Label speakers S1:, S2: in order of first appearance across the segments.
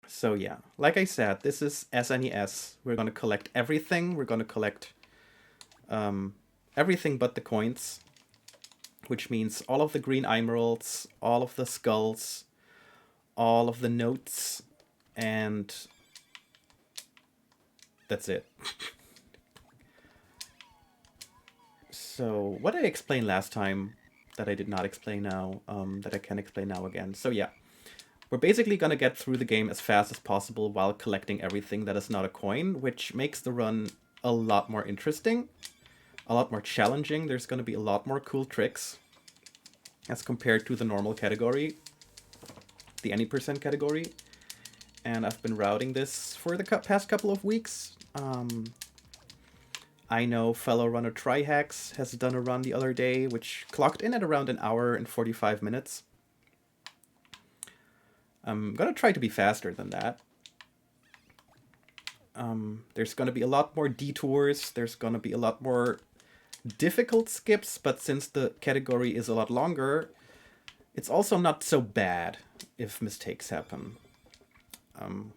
S1: So yeah, like I said, this is SNES. We're gonna collect everything. We're gonna collect um, everything but the coins, which means all of the green emeralds, all of the skulls, all of the notes, and that's it. So what did I explain last time that I did not explain now, that I can explain now again? So yeah, we're basically gonna get through the game as fast as possible while collecting everything that is not a coin, which makes the run a lot more interesting, a lot more challenging. There's gonna be a lot more cool tricks as compared to the normal category, the any percent category. And I've been routing this for the past couple of weeks. I know fellow runner Trihex has done a run the other day, which clocked in at around an hour and 45 minutes. I'm gonna try to be faster than that. There's gonna be a lot more detours, there's gonna be a lot more difficult skips, but since the category is a lot longer, it's also not so bad if mistakes happen.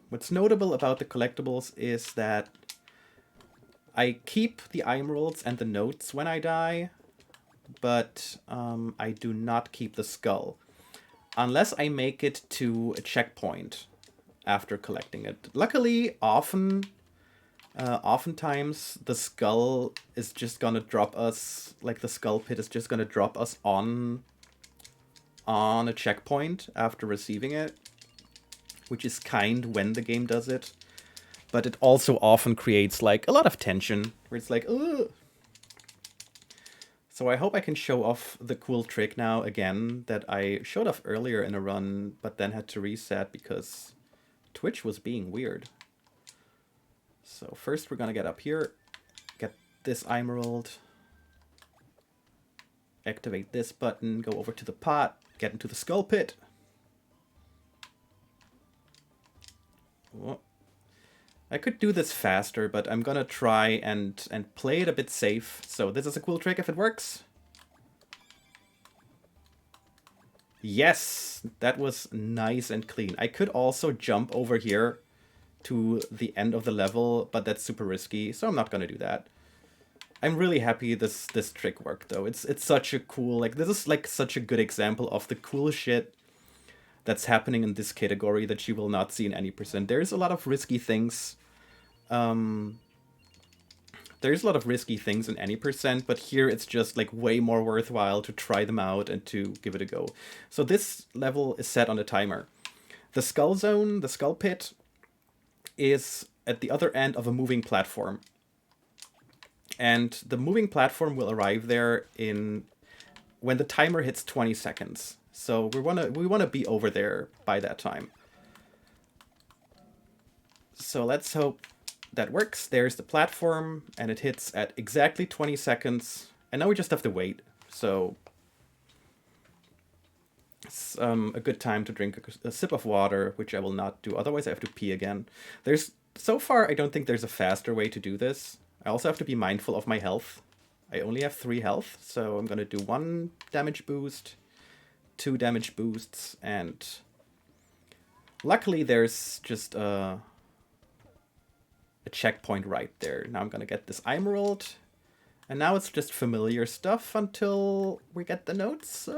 S1: What's notable about the collectibles is that I keep the emeralds and the notes when I die, but I do not keep the skull. Unless I make it to a checkpoint after collecting it. Luckily, oftentimes the skull is just gonna drop us, like the skull pit is just gonna drop us on a checkpoint after receiving it, which is kind when the game does it. But it also often creates like a lot of tension, where it's like, ugh. So I hope I can show off the cool trick now again that I showed off earlier in a run, but then had to reset because Twitch was being weird. So first we're gonna get up here, get this emerald, activate this button, go over to the pot, get into the skull pit. Oh. I could do this faster, but I'm gonna try and play it a bit safe. So this is a cool trick if it works. Yes, that was nice and clean. I could also jump over here to the end of the level, but that's super risky, so I'm not gonna do that. I'm really happy this trick worked though. It's such a cool, like, this is like such a good example of the cool shit that's happening in this category that you will not see in any percent. There's a lot of risky things. There's a lot of risky things in any percent, but here it's just like way more worthwhile to try them out and to give it a go. So this level is set on a timer. The skull zone, the skull pit, is at the other end of a moving platform. And the moving platform will arrive there in when the timer hits 20 seconds. So we wanna be over there by that time. So let's hope that works. There's the platform, and it hits at exactly 20 seconds. And now we just have to wait. So it's a good time to drink a sip of water, which I will not do. Otherwise, I have to pee again. So far, I don't think there's a faster way to do this. I also have to be mindful of my health. I only have 3 health, so I'm gonna do 1 damage boost, 2 damage boosts, and luckily there's just a checkpoint right there. Now I'm gonna get this emerald, and now it's just familiar stuff until we get the notes.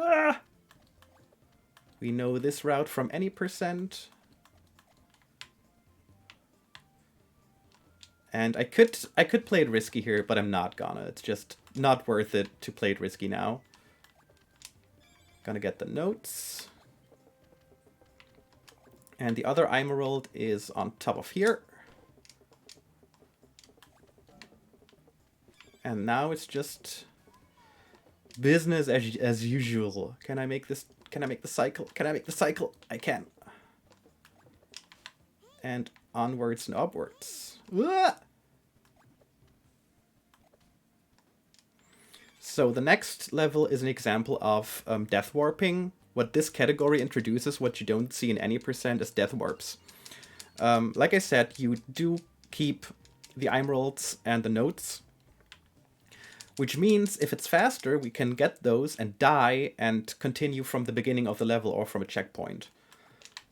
S1: We know this route from any percent. And I could play it risky here, but I'm not gonna. It's just not worth it to play it risky now. Gonna get the notes. And the other emerald is on top of here. And now it's just business as usual. Can I make this? Can I make the cycle? Can I make the cycle? I can. And onwards and upwards. Ah! So the next level is an example of death warping. What this category introduces, what you don't see in any percent, is death warps. Like I said, you do keep the emeralds and the notes, which means if it's faster, we can get those and die and continue from the beginning of the level or from a checkpoint.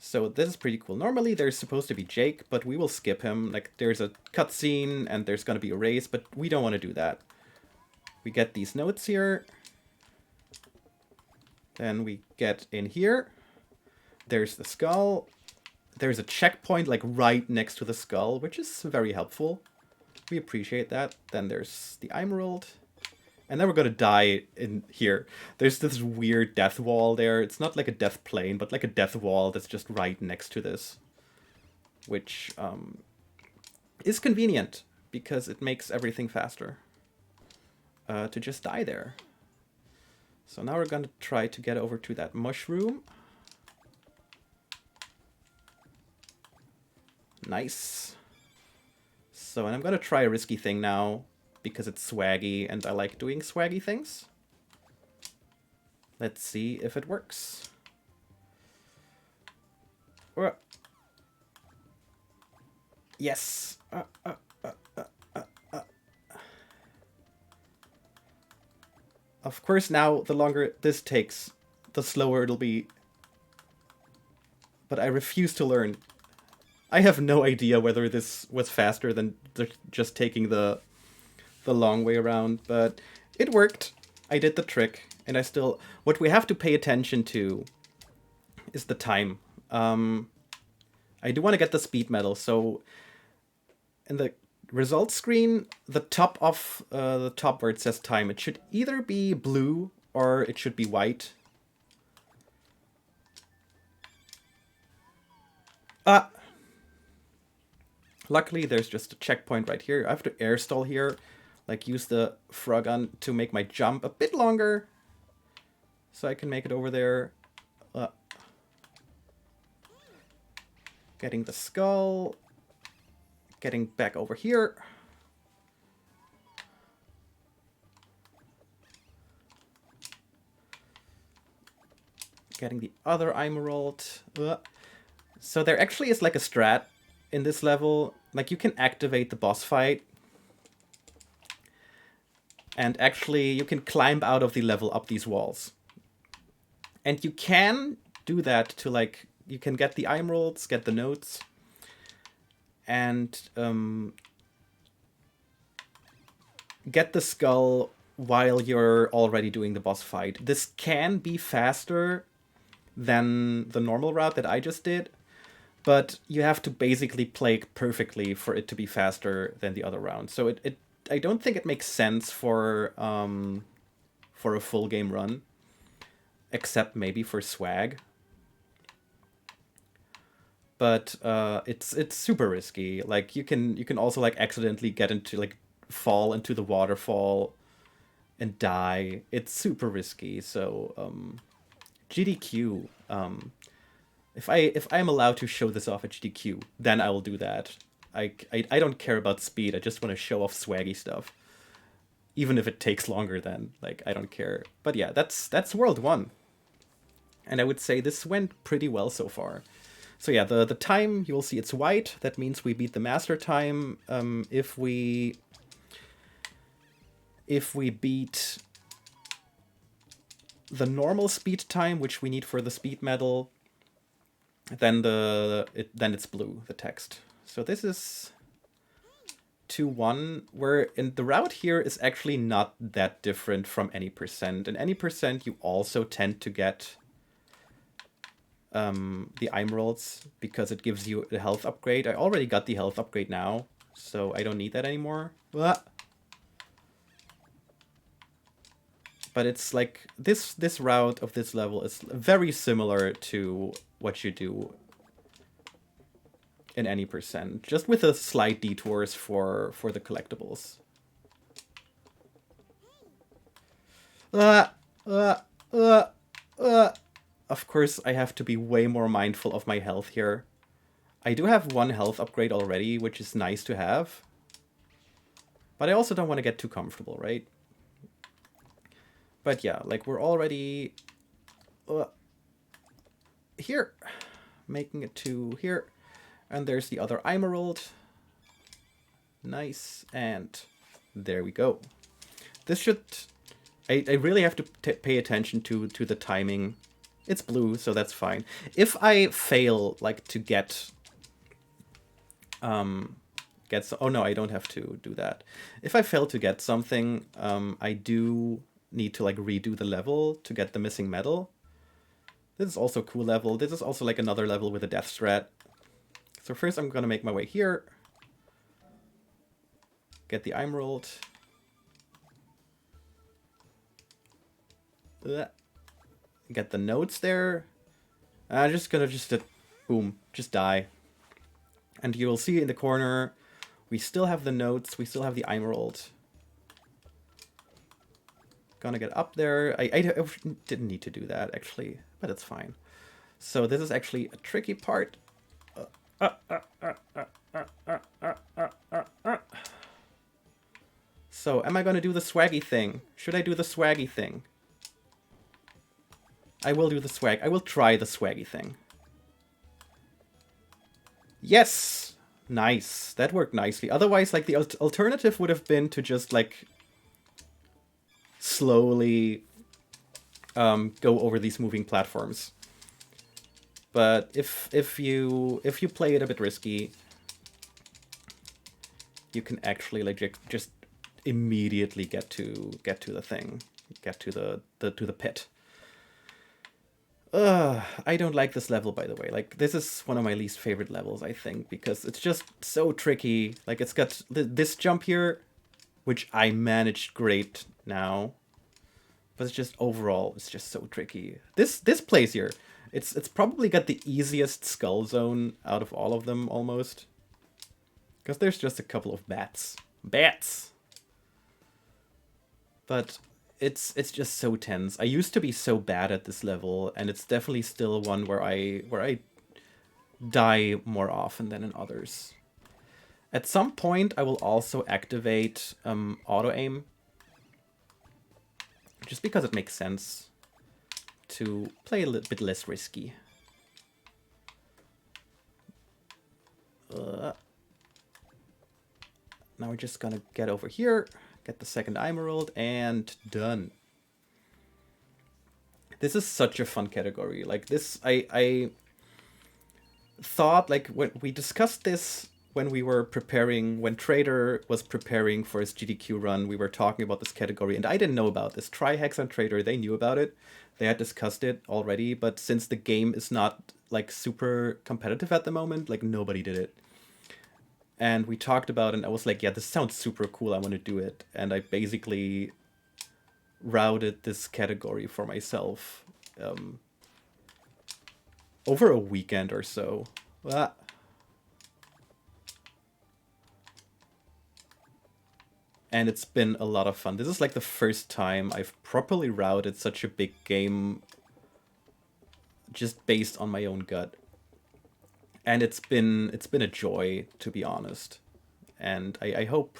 S1: So this is pretty cool. Normally there's supposed to be Jake, but we will skip him. Like there's a cutscene and there's gonna be a race, but we don't want to do that. We get these notes here. Then we get in here. There's the skull. There's a checkpoint like right next to the skull, which is very helpful. We appreciate that. Then there's the Eyemerald. And then we're gonna die in here. There's this weird death wall there. It's not like a death plane, but like a death wall that's just right next to this. Which is convenient, because it makes everything faster. To just die there. So now we're gonna try to get over to that mushroom. Nice. So, and I'm gonna try a risky thing now, because it's swaggy, and I like doing swaggy things. Let's see if it works. Yes! Of course now, the longer this takes, the slower it'll be. But I refuse to learn. I have no idea whether this was faster than just taking the long way around, but it worked. I did the trick, and I still... What we have to pay attention to is the time. I do want to get the speed medal, so in the results screen, the top of the top where it says time, it should either be blue or it should be white. Luckily, there's just a checkpoint right here. I have to air stall here, like use the Frogun to make my jump a bit longer, so I can make it over there. Getting the skull, getting back over here. Getting the other Emerald. So there actually is like a strat in this level. Like you can activate the boss fight. And actually you can climb out of the level up these walls. And you can do that to like, you can get the Emeralds, get the notes. And get the skull while you're already doing the boss fight. This can be faster than the normal route that I just did, but you have to basically play it perfectly for it to be faster than the other round. So I don't think it makes sense for a full game run, except maybe for swag. But it's super risky. Like you can also like accidentally get into like fall into the waterfall and die. It's super risky. So GDQ. If I'm allowed to show this off at GDQ, then I will do that. I don't care about speed. I just want to show off swaggy stuff, even if it takes longer. Then like I don't care. But yeah, that's World 1, and I would say this went pretty well so far. So yeah, the time, you will see it's white. That means we beat the master time. If we beat the normal speed time, which we need for the speed medal, then then it's blue, the text. So this is 2-1, where in the route here is actually not that different from any percent. In any percent, you also tend to get the Eyemeralds, because it gives you a health upgrade. I already got the health upgrade now, so I don't need that anymore. But it's like this route of this level is very similar to what you do in any percent, just with a slight detours for the collectibles. Of course, I have to be way more mindful of my health here. I do have one health upgrade already, which is nice to have. But I also don't want to get too comfortable, right? But yeah, like we're already here, making it to here. And there's the other Emerald. Nice, and there we go. This should... I really have to pay attention to the timing. It's blue, so that's fine. If I fail, like, to get oh no, I don't have to do that. If I fail to get something, I do need to like redo the level to get the missing medal. This is also a cool level. This is also like another level with a death strat. So first I'm gonna make my way here. Get the Eyemerald. Get the notes there. I'm just gonna boom, just die. And you will see in the corner, we still have the notes, we still have the Eyemerald. Gonna get up there. I didn't need to do that, actually, but it's fine. So this is actually a tricky part. So am I gonna do the swaggy thing? Should I do the swaggy thing? I will do the swag. I will try the swaggy thing. Yes! Nice. That worked nicely. Otherwise, like, the alternative would have been to just, like, slowly go over these moving platforms. But if you play it a bit risky, you can actually, like, just immediately get to the thing. Get to the pit. I don't like this level, by the way. Like, this is one of my least favorite levels, I think, because it's just so tricky. Like, it's got this jump here, which I managed great now, but it's just overall, it's just so tricky. This place here, it's probably got the easiest skull zone out of all of them, almost, because there's just a couple of bats. But it's just so tense. I used to be so bad at this level, and it's definitely still one where I die more often than in others. At some point, I will also activate auto-aim, just because it makes sense to play a little bit less risky. Now we're just gonna get over here. Get the second Eyemerald, and done. This is such a fun category. Like, this, I thought, like, when we discussed this when we were preparing, when Trader was preparing for his GDQ run, we were talking about this category, and I didn't know about this. Trihex and Trader, they knew about it. They had discussed it already, but since the game is not, like, super competitive at the moment, like, nobody did it. And we talked about it, and I was like, yeah, this sounds super cool, I want to do it. And I basically routed this category for myself over a weekend or so. And it's been a lot of fun. This is like the first time I've properly routed such a big game just based on my own gut. And it's been a joy, to be honest. And I hope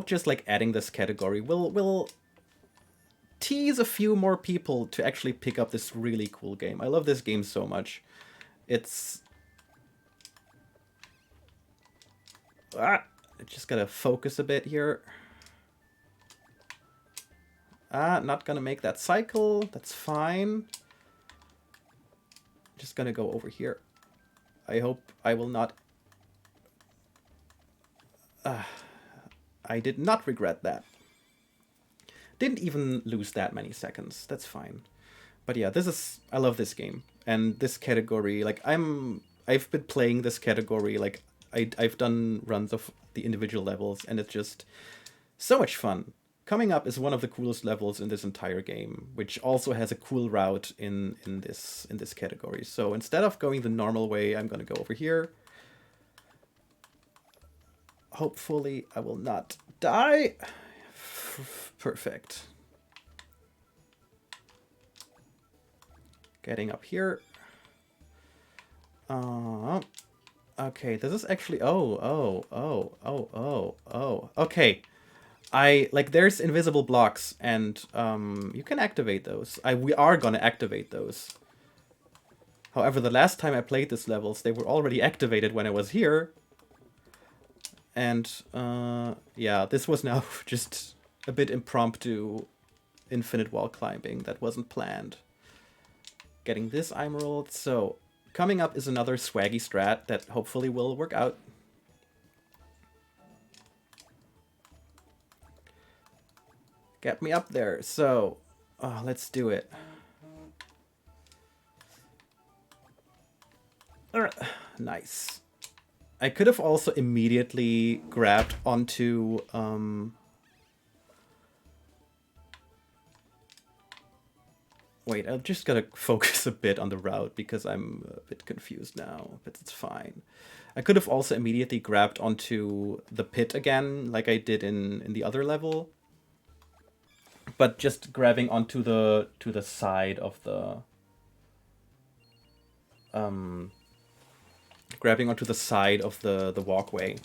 S1: just like adding this category will tease a few more people to actually pick up this really cool game. I love this game so much. It's I just gotta focus a bit here. Not gonna make that cycle. That's fine. Just gonna go over here. I hope I will not... I did not regret that. Didn't even lose that many seconds. That's fine. But yeah, I love this game. And this category, like, I've been playing this category, like, I've done runs of the individual levels, and it's just so much fun. Coming up is one of the coolest levels in this entire game, which also has a cool route in this category. So instead of going the normal way, I'm gonna go over here. Hopefully I will not die. Perfect. Getting up here. Okay, this is actually... Oh. Okay. There's invisible blocks, and you can activate those. We are gonna activate those. However, the last time I played these levels, they were already activated when I was here. And, yeah, this was now just a bit impromptu infinite wall climbing that wasn't planned. getting this Eyemerald. So coming up is another swaggy strat that hopefully will work out. Get me up there. So let's do it. Nice. I could have also immediately grabbed onto wait, I've just gotta focus a bit on the route because I'm a bit confused now, but it's fine. I could have also immediately grabbed onto the pit again, like I did in the other level. But just grabbing onto the side of the grabbing onto the side of the walkway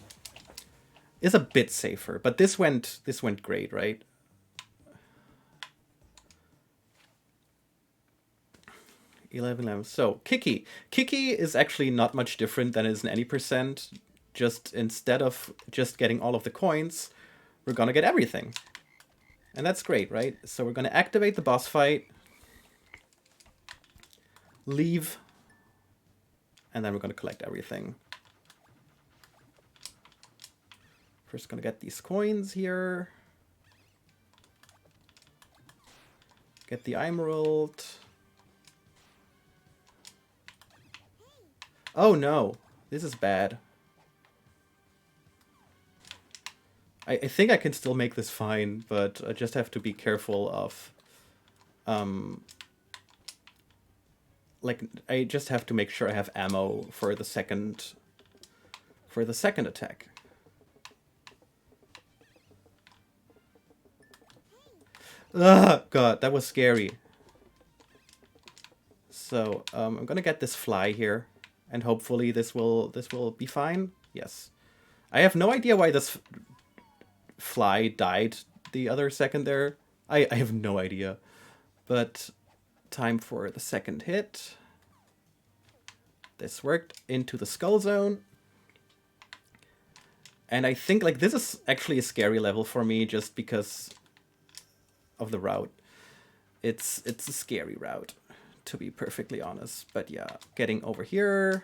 S1: is a bit safer. But this went great, right? So Kiki is actually not much different than it is in any percent. Just instead of just getting all of the coins, we're gonna get everything. And that's great, right? So we're gonna activate the boss fight, leave, and then we're gonna collect everything. First gonna get these coins here. Get the Emerald. Oh no, this is bad. I think I can still make this fine, but I just have to be careful of... like, I just have to make sure I have ammo for the second attack. Ah, God, that was scary. So, I'm gonna get this fly here, and hopefully this will be fine. Yes. I have no idea why this fly died the other second there. I have no idea. But time for the second hit. This worked into the skull zone. And I think like this is actually a scary level for me just because of the route. It's a scary route, to be perfectly honest. But yeah, getting over here.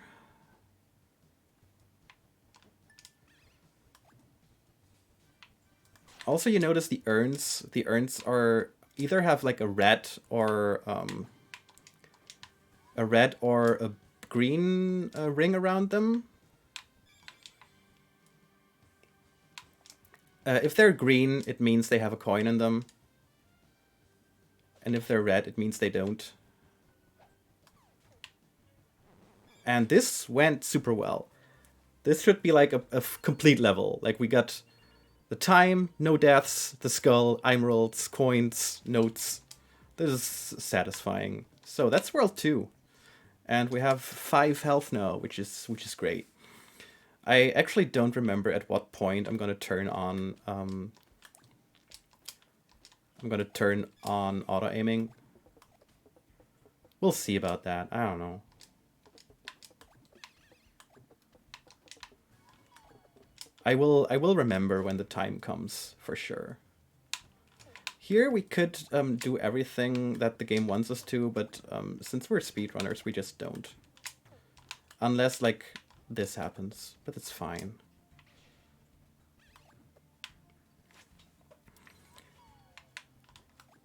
S1: Also, you notice the urns. The urns are either have like a red or a green ring around them. If they're green, it means they have a coin in them. And if they're red, it means they don't. And this went super well. This should be like a complete level. Like we got the time, no deaths, the skull, emeralds, coins, notes. This is satisfying. So that's world 2. And we have 5 health now, which is great. I actually don't remember at what point I'm gonna turn on auto aiming. We'll see about that. I don't know. I will remember when the time comes, for sure. Here we could do everything that the game wants us to, but since we're speedrunners, we just don't. Unless, like, this happens, but it's fine.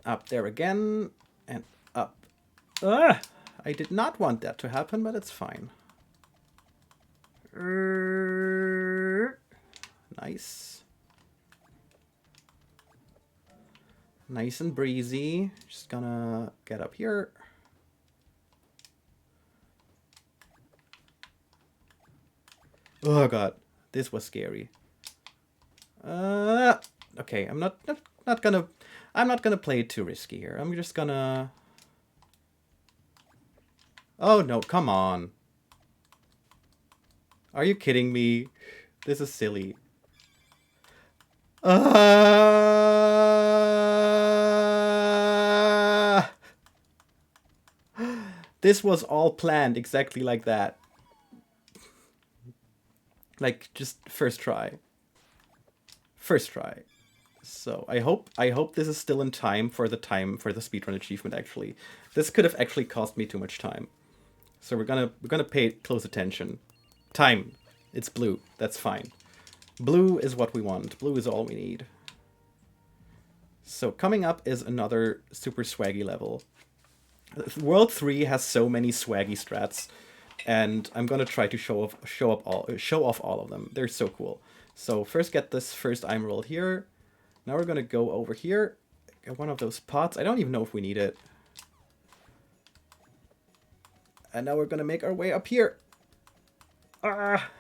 S1: Up there again, and up. Ah! I did not want that to happen, but it's fine. Nice. Nice and breezy. Just gonna get up here. Oh god, this was scary. Okay, I'm not gonna play it too risky here. I'm just gonna... Oh no, come on. Are you kidding me? This is silly. This was all planned exactly like that. Like, just first try. First try. So I hope this is still in time for the speedrun achievement. Actually, this could have actually cost me too much time. So we're gonna pay close attention. Time. It's blue. That's fine. Blue is what we want. Blue is all we need. So coming up is another super swaggy level. World 3 has so many swaggy strats, and I'm gonna try to show off all of them. They're so cool. So first get this first Eyemerald here. Now we're gonna go over here, get one of those pots. I don't even know if we need it. And now we're gonna make our way up here. Ah!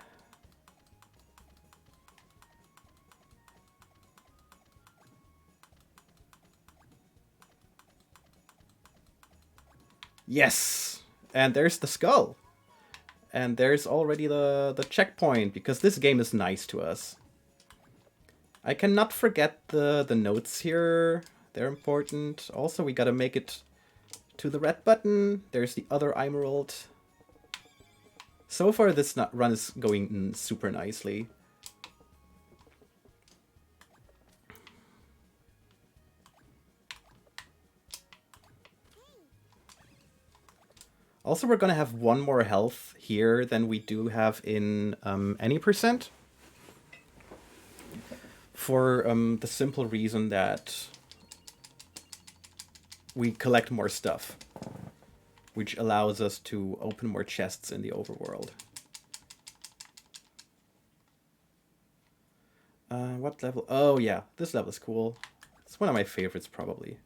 S1: Yes! And there's the skull. And there's already the checkpoint, because this game is nice to us. I cannot forget the notes here. They're important. Also, we gotta make it to the red button. There's the other Emerald. So far, this run is going super nicely. Also, we're gonna have one more health here than we do have in any percent. For the simple reason that we collect more stuff, which allows us to open more chests in the overworld. What level? Oh yeah, this level is cool. It's one of my favorites, probably.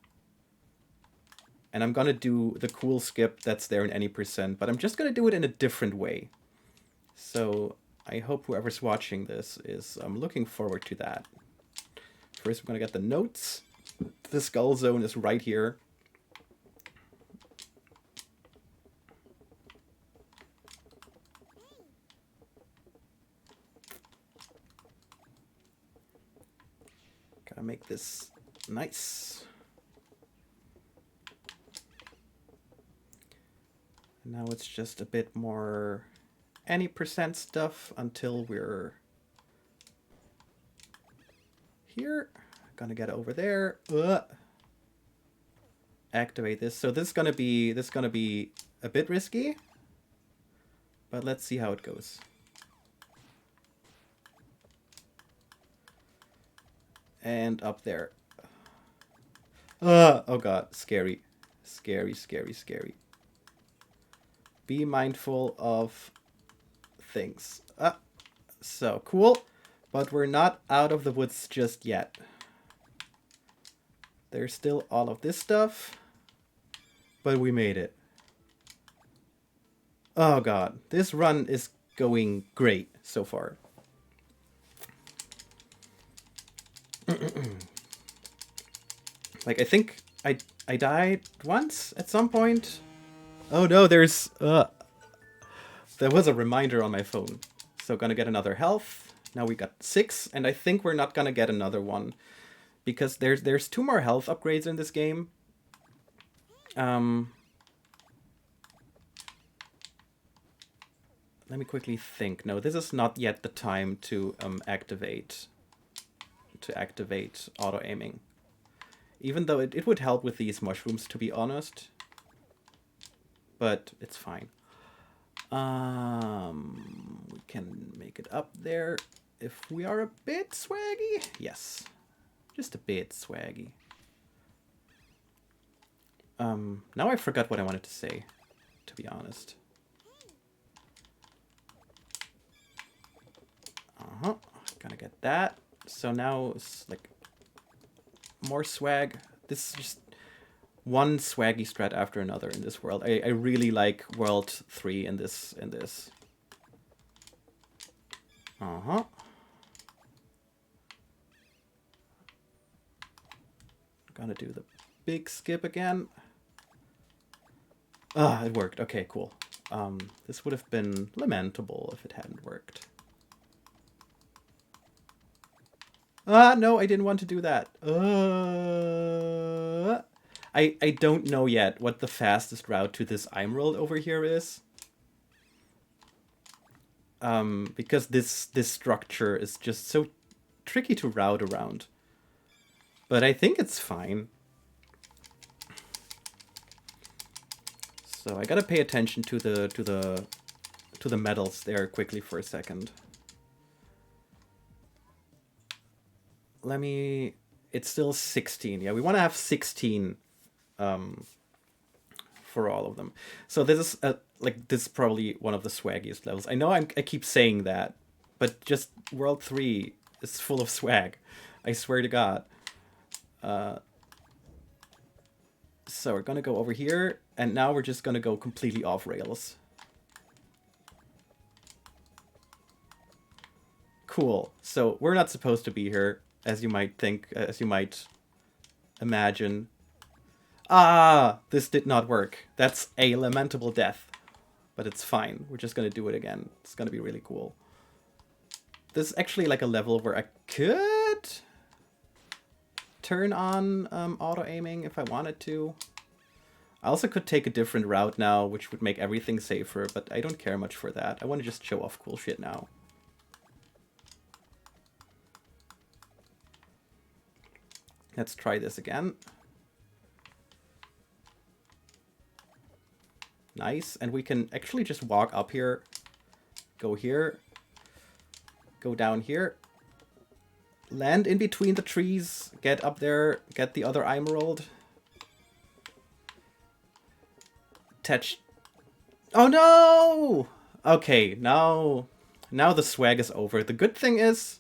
S1: And I'm gonna do the cool skip that's there in any percent, but I'm just gonna do it in a different way. So I hope whoever's watching this is looking forward to that. First, we're gonna get the notes. The skull zone is right here. Gotta make this nice. Now it's just a bit more any percent stuff until we're here. Gonna get over there. Activate this. So this is gonna be a bit risky, but let's see how it goes. And up there. Oh god, scary. Scary, scary, scary. Be mindful of things. So cool, but we're not out of the woods just yet. There's still all of this stuff, but we made it. Oh god, this run is going great so far. Like, I think I died once at some point. Oh no, there was a reminder on my phone. So gonna get another health. Now we got 6, and I think we're not gonna get another one, because there's 2 more health upgrades in this game. Let me quickly think. No, this is not yet the time to activate auto aiming. Even though it would help with these mushrooms, to be honest. But it's fine. We can make it up there if we are a bit swaggy. Yes, just a bit swaggy. Now I forgot what I wanted to say, to be honest. Gonna get that. So now it's like more swag. This is just one swaggy strat after another in this world. I really like World 3 in this. Gonna do the big skip again. It worked. Okay, cool. This would have been lamentable if it hadn't worked. No, I didn't want to do that. I don't know yet what the fastest route to this Emerald over here is. Because this structure is just so tricky to route around. But I think it's fine. So I gotta pay attention to the medals there quickly for a second. Let me... It's still 16. Yeah, we want to have 16 for all of them. So this is this is probably one of the swaggiest levels. I know I keep saying that, but just World 3 is full of swag. I swear to God. So we're gonna go over here, and now we're just gonna go completely off rails. Cool. So we're not supposed to be here, as you might think, as you might imagine. Ah, this did not work. That's a lamentable death. But it's fine. We're just gonna do it again. It's gonna be really cool. This is actually like a level where I could turn on auto-aiming if I wanted to. I also could take a different route now, which would make everything safer, but I don't care much for that. I want to just show off cool shit now. Let's try this again. Nice. And we can actually just walk up here, go here, go down here, land in between the trees, get up there, get the other Eyemerald. Touch. Oh no! Okay, now the swag is over. The good thing is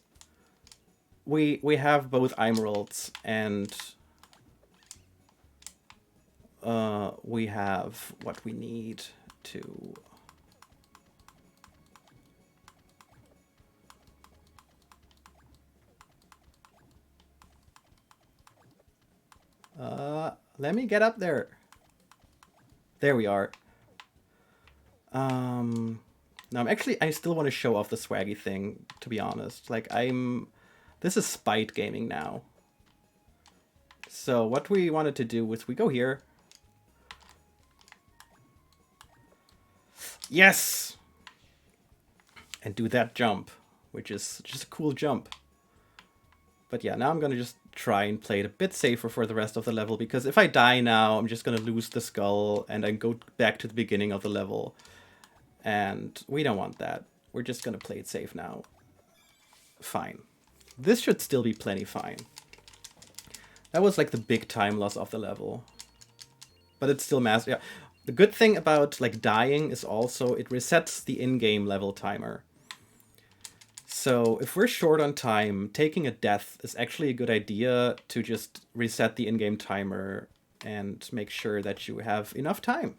S1: we have both Eyemeralds, and we have what we need to... let me get up there. There we are. Now I still want to show off the swaggy thing, to be honest. Like, this is spite gaming now. So what we wanted to do was we go here. Yes! And do that jump, which is just a cool jump. But yeah, now I'm gonna just try and play it a bit safer for the rest of the level, because if I die now, I'm just gonna lose the skull and then go back to the beginning of the level. And we don't want that. We're just gonna play it safe now. Fine. This should still be plenty fine. That was like the big time loss of the level. But it's still massive. Yeah. The good thing about like dying is also it resets the in-game level timer. So if we're short on time, taking a death is actually a good idea to just reset the in-game timer and make sure that you have enough time.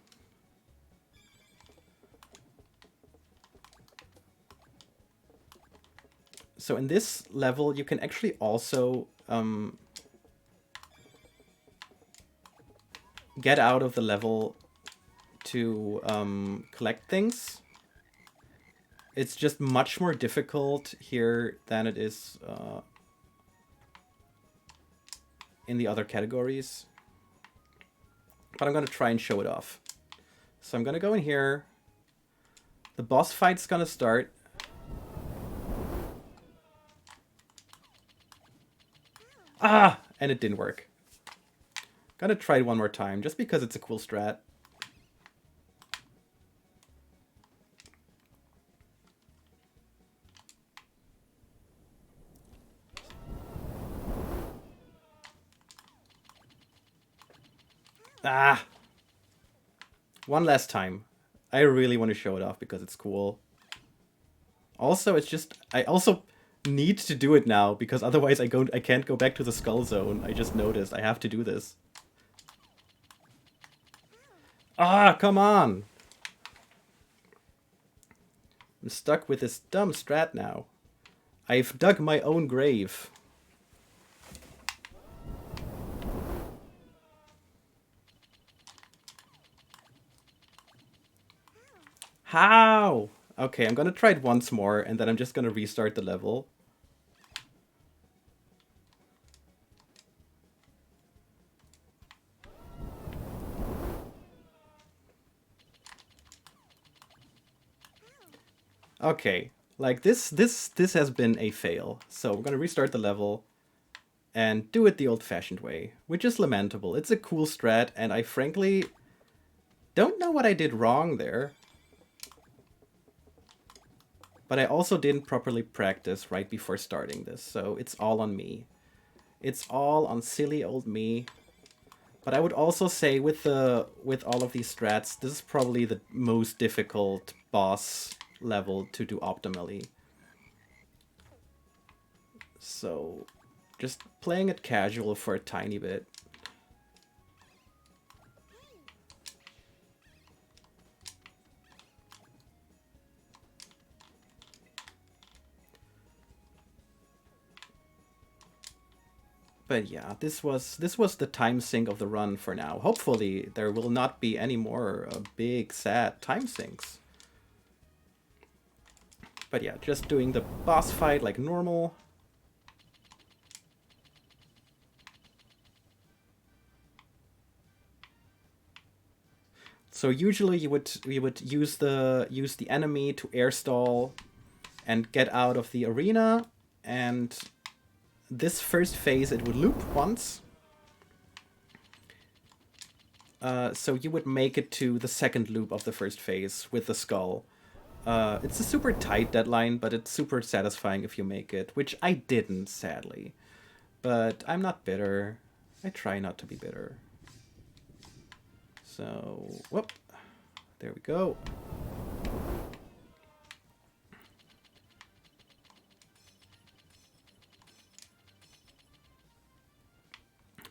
S1: So in this level, you can actually also get out of the level to collect things. It's just much more difficult here than it is in the other categories. But I'm going to try and show it off. So I'm going to go in here. The boss fight's going to start. Ah! And it didn't work. Gonna try it one more time, just because it's a cool strat. Ah! One last time. I really want to show it off because it's cool. Also, it's just... I also need to do it now, because otherwise I can't go back to the skull zone. I just noticed. I have to do this. Ah, come on! I'm stuck with this dumb strat now. I've dug my own grave. How? Okay, I'm gonna try it once more, and then I'm just gonna restart the level. Okay, like this has been a fail. So we're gonna restart the level, and do it the old-fashioned way, which is lamentable. It's a cool strat, and I frankly don't know what I did wrong there. But I also didn't properly practice right before starting this, so it's all on me. It's all on silly old me. But I would also say with all of these strats, this is probably the most difficult boss level to do optimally. So just playing it casual for a tiny bit. But yeah, this was the time sink of the run for now. Hopefully there will not be any more big sad time sinks. But yeah, just doing the boss fight like normal. So usually we would use the enemy to air stall and get out of the arena, and this first phase it would loop once. So you would make it to the second loop of the first phase with the skull. It's a super tight deadline, but it's super satisfying if you make it, which I didn't, sadly. But I'm not bitter. I try not to be bitter. So, whoop. There we go.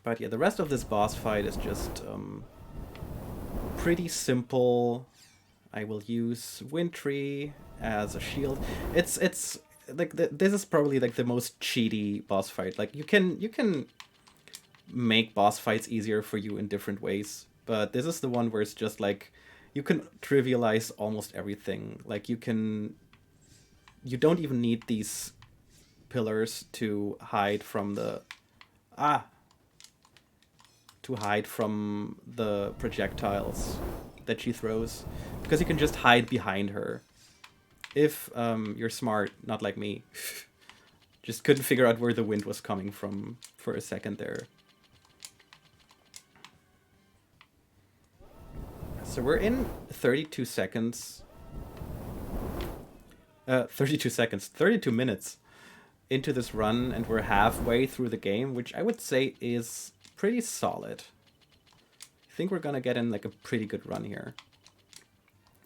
S1: But yeah, the rest of this boss fight is just pretty simple. I will use Wintry as a shield. It's like this is probably like the most cheaty boss fight. Like you can make boss fights easier for you in different ways, but this is the one where it's just like you can trivialize almost everything. Like you don't even need these pillars to hide from the projectiles that she throws, because you can just hide behind her. If you're smart, not like me. Just couldn't figure out where the wind was coming from for a second there. So we're in 32 seconds. 32 minutes into this run, and we're halfway through the game, which I would say is pretty solid. I think we're gonna get in like a pretty good run here,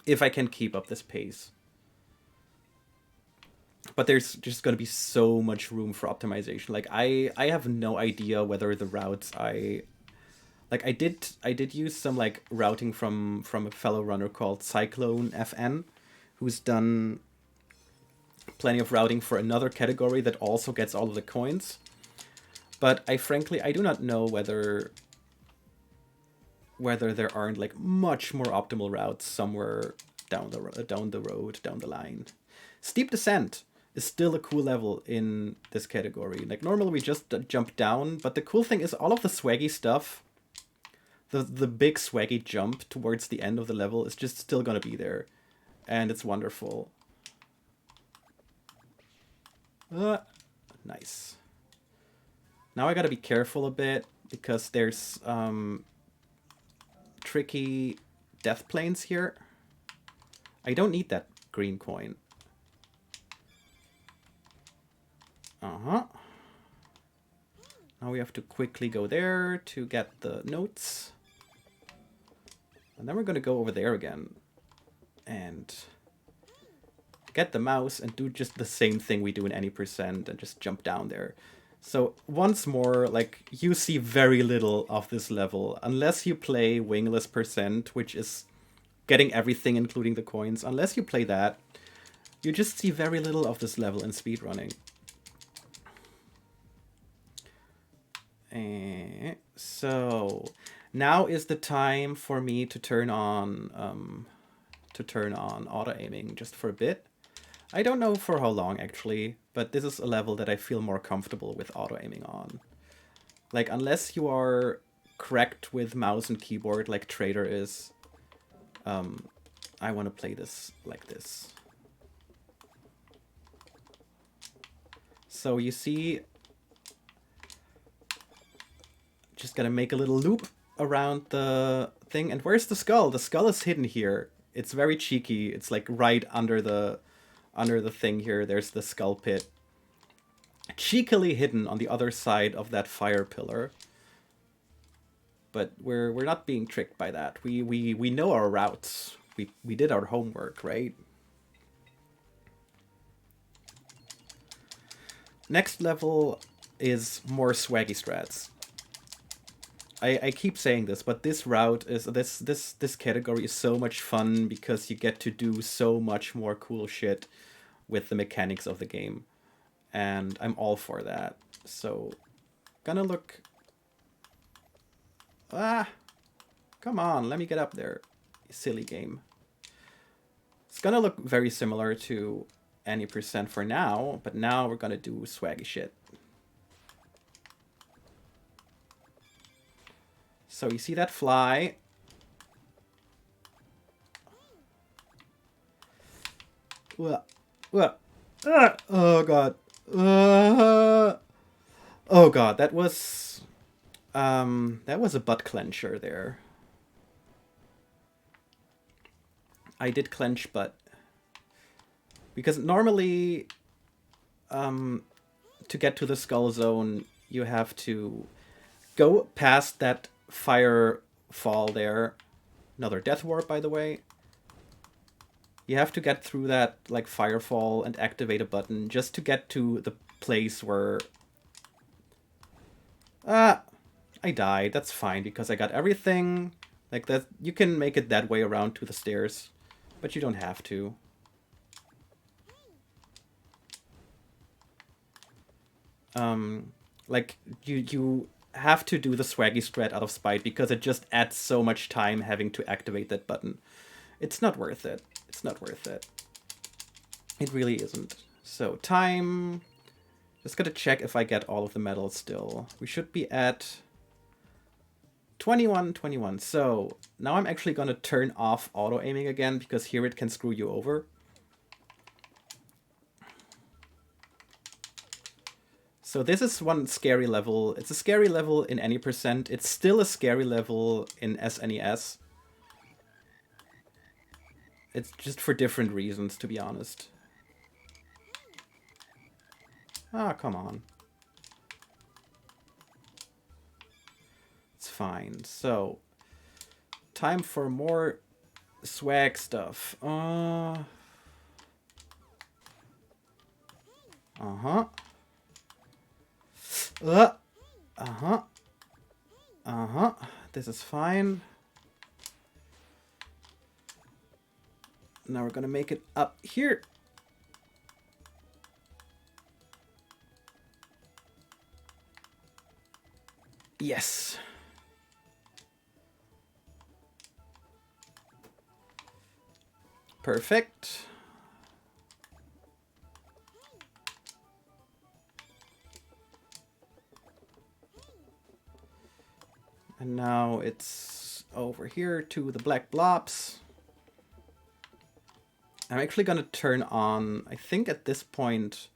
S1: if I can keep up this pace. But there's just gonna be so much room for optimization. Like I have no idea whether the routes I did use some like routing from a fellow runner called Cyclone FN, who's done plenty of routing for another category that also gets all of the coins. But I do not know whether there aren't like much more optimal routes somewhere down the road, down the line. Steep Descent is still a cool level in this category. Like normally we just jump down, but the cool thing is all of the swaggy stuff, the big swaggy jump towards the end of the level is just still gonna be there, and it's wonderful. Nice. Now I gotta be careful a bit, because there's tricky death planes here. I don't need that green coin. Now we have to quickly go there to get the notes. And then we're gonna go over there again and get the mouse and do just the same thing we do in any percent and just jump down there. So once more, like, you see very little of this level unless you play Wingless Percent, which is getting everything including the coins. Unless you play that, you just see very little of this level in speedrunning. So now is the time for me to turn on auto aiming just for a bit. I don't know for how long actually, but this is a level that I feel more comfortable with auto aiming on. Like unless you are cracked with mouse and keyboard like Trader is, I want to play this like this. So you see gonna make a little loop around the thing. And where's the skull? The skull is hidden here. It's very cheeky. It's like right under the thing here. There's the skull pit. Cheekily hidden on the other side of that fire pillar. But we're not being tricked by that. We know our routes. We did our homework, right? Next level is more swaggy strats. I keep saying this, but this route is this category is so much fun because you get to do so much more cool shit with the mechanics of the game. And I'm all for that. So gonna look. Come on, let me get up there. Silly game. It's gonna look very similar to any percent for now, but now we're gonna do swaggy shit. So you see that fly? Oh god. Oh god, that was a butt clencher there. I did clench butt. Because normally, to get to the skull zone, you have to go past that fire fall there. Another death warp, by the way. You have to get through that like firefall and activate a button just to get to the place where... I died. That's fine because I got everything. Like that, you can make it that way around to the stairs, but you don't have to. Like you have to do the swaggy strat out of spite because it just adds so much time having to activate that button. It's not worth it. It's not worth it. It really isn't. So time. Just gotta check if I get all of the medals still. We should be at 21. So now I'm actually gonna turn off auto aiming again because here it can screw you over. So this is one scary level. It's a scary level in any percent. It's still a scary level in SNES. It's just for different reasons, to be honest. Ah, come on. It's fine. So, time for more swag stuff. Uh-huh. This is fine. Now we're gonna make it up here. Yes. Perfect. And now it's over here to the black blobs. I'm actually gonna turn on, I think at this point,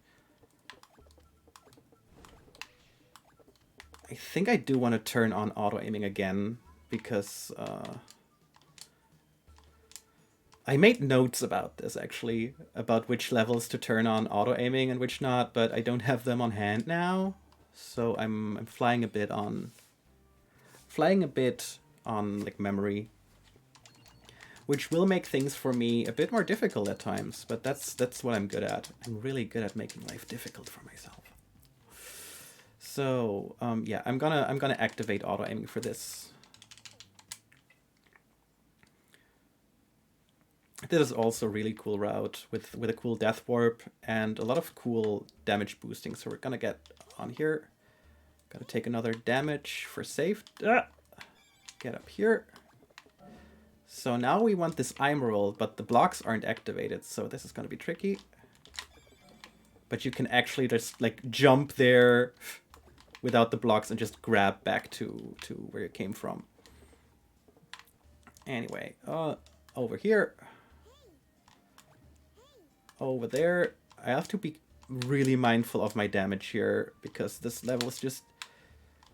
S1: I think I do want to turn on auto aiming again because I made notes about this actually, about which levels to turn on auto aiming and which not, but I don't have them on hand now. So I'm flying a bit on like memory, which will make things for me a bit more difficult at times, but that's what I'm good at. I'm really good at making life difficult for myself. So yeah, I'm gonna activate auto aiming for this. This is also a really cool route with a cool death warp and a lot of cool damage boosting. So we're gonna get on here. Gotta take another damage for safe. Get up here. So now we want this Eyemerald, but the blocks aren't activated, so this is gonna be tricky. But you can actually just like jump there without the blocks and just grab back to where it came from. Anyway, over here. Over there. I have to be really mindful of my damage here because this level is just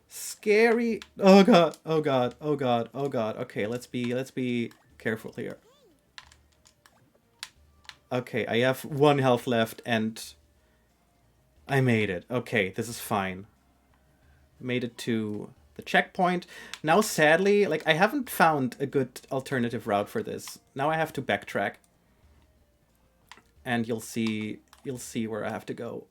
S1: Scary. Oh god. Oh god. Oh god. Oh god. Okay, let's be careful here. Okay, I have 1 health left and I made it. Okay, this is fine. Made it to the checkpoint. Now sadly, like I haven't found a good alternative route for this. Now I have to backtrack. And you'll see where I have to go.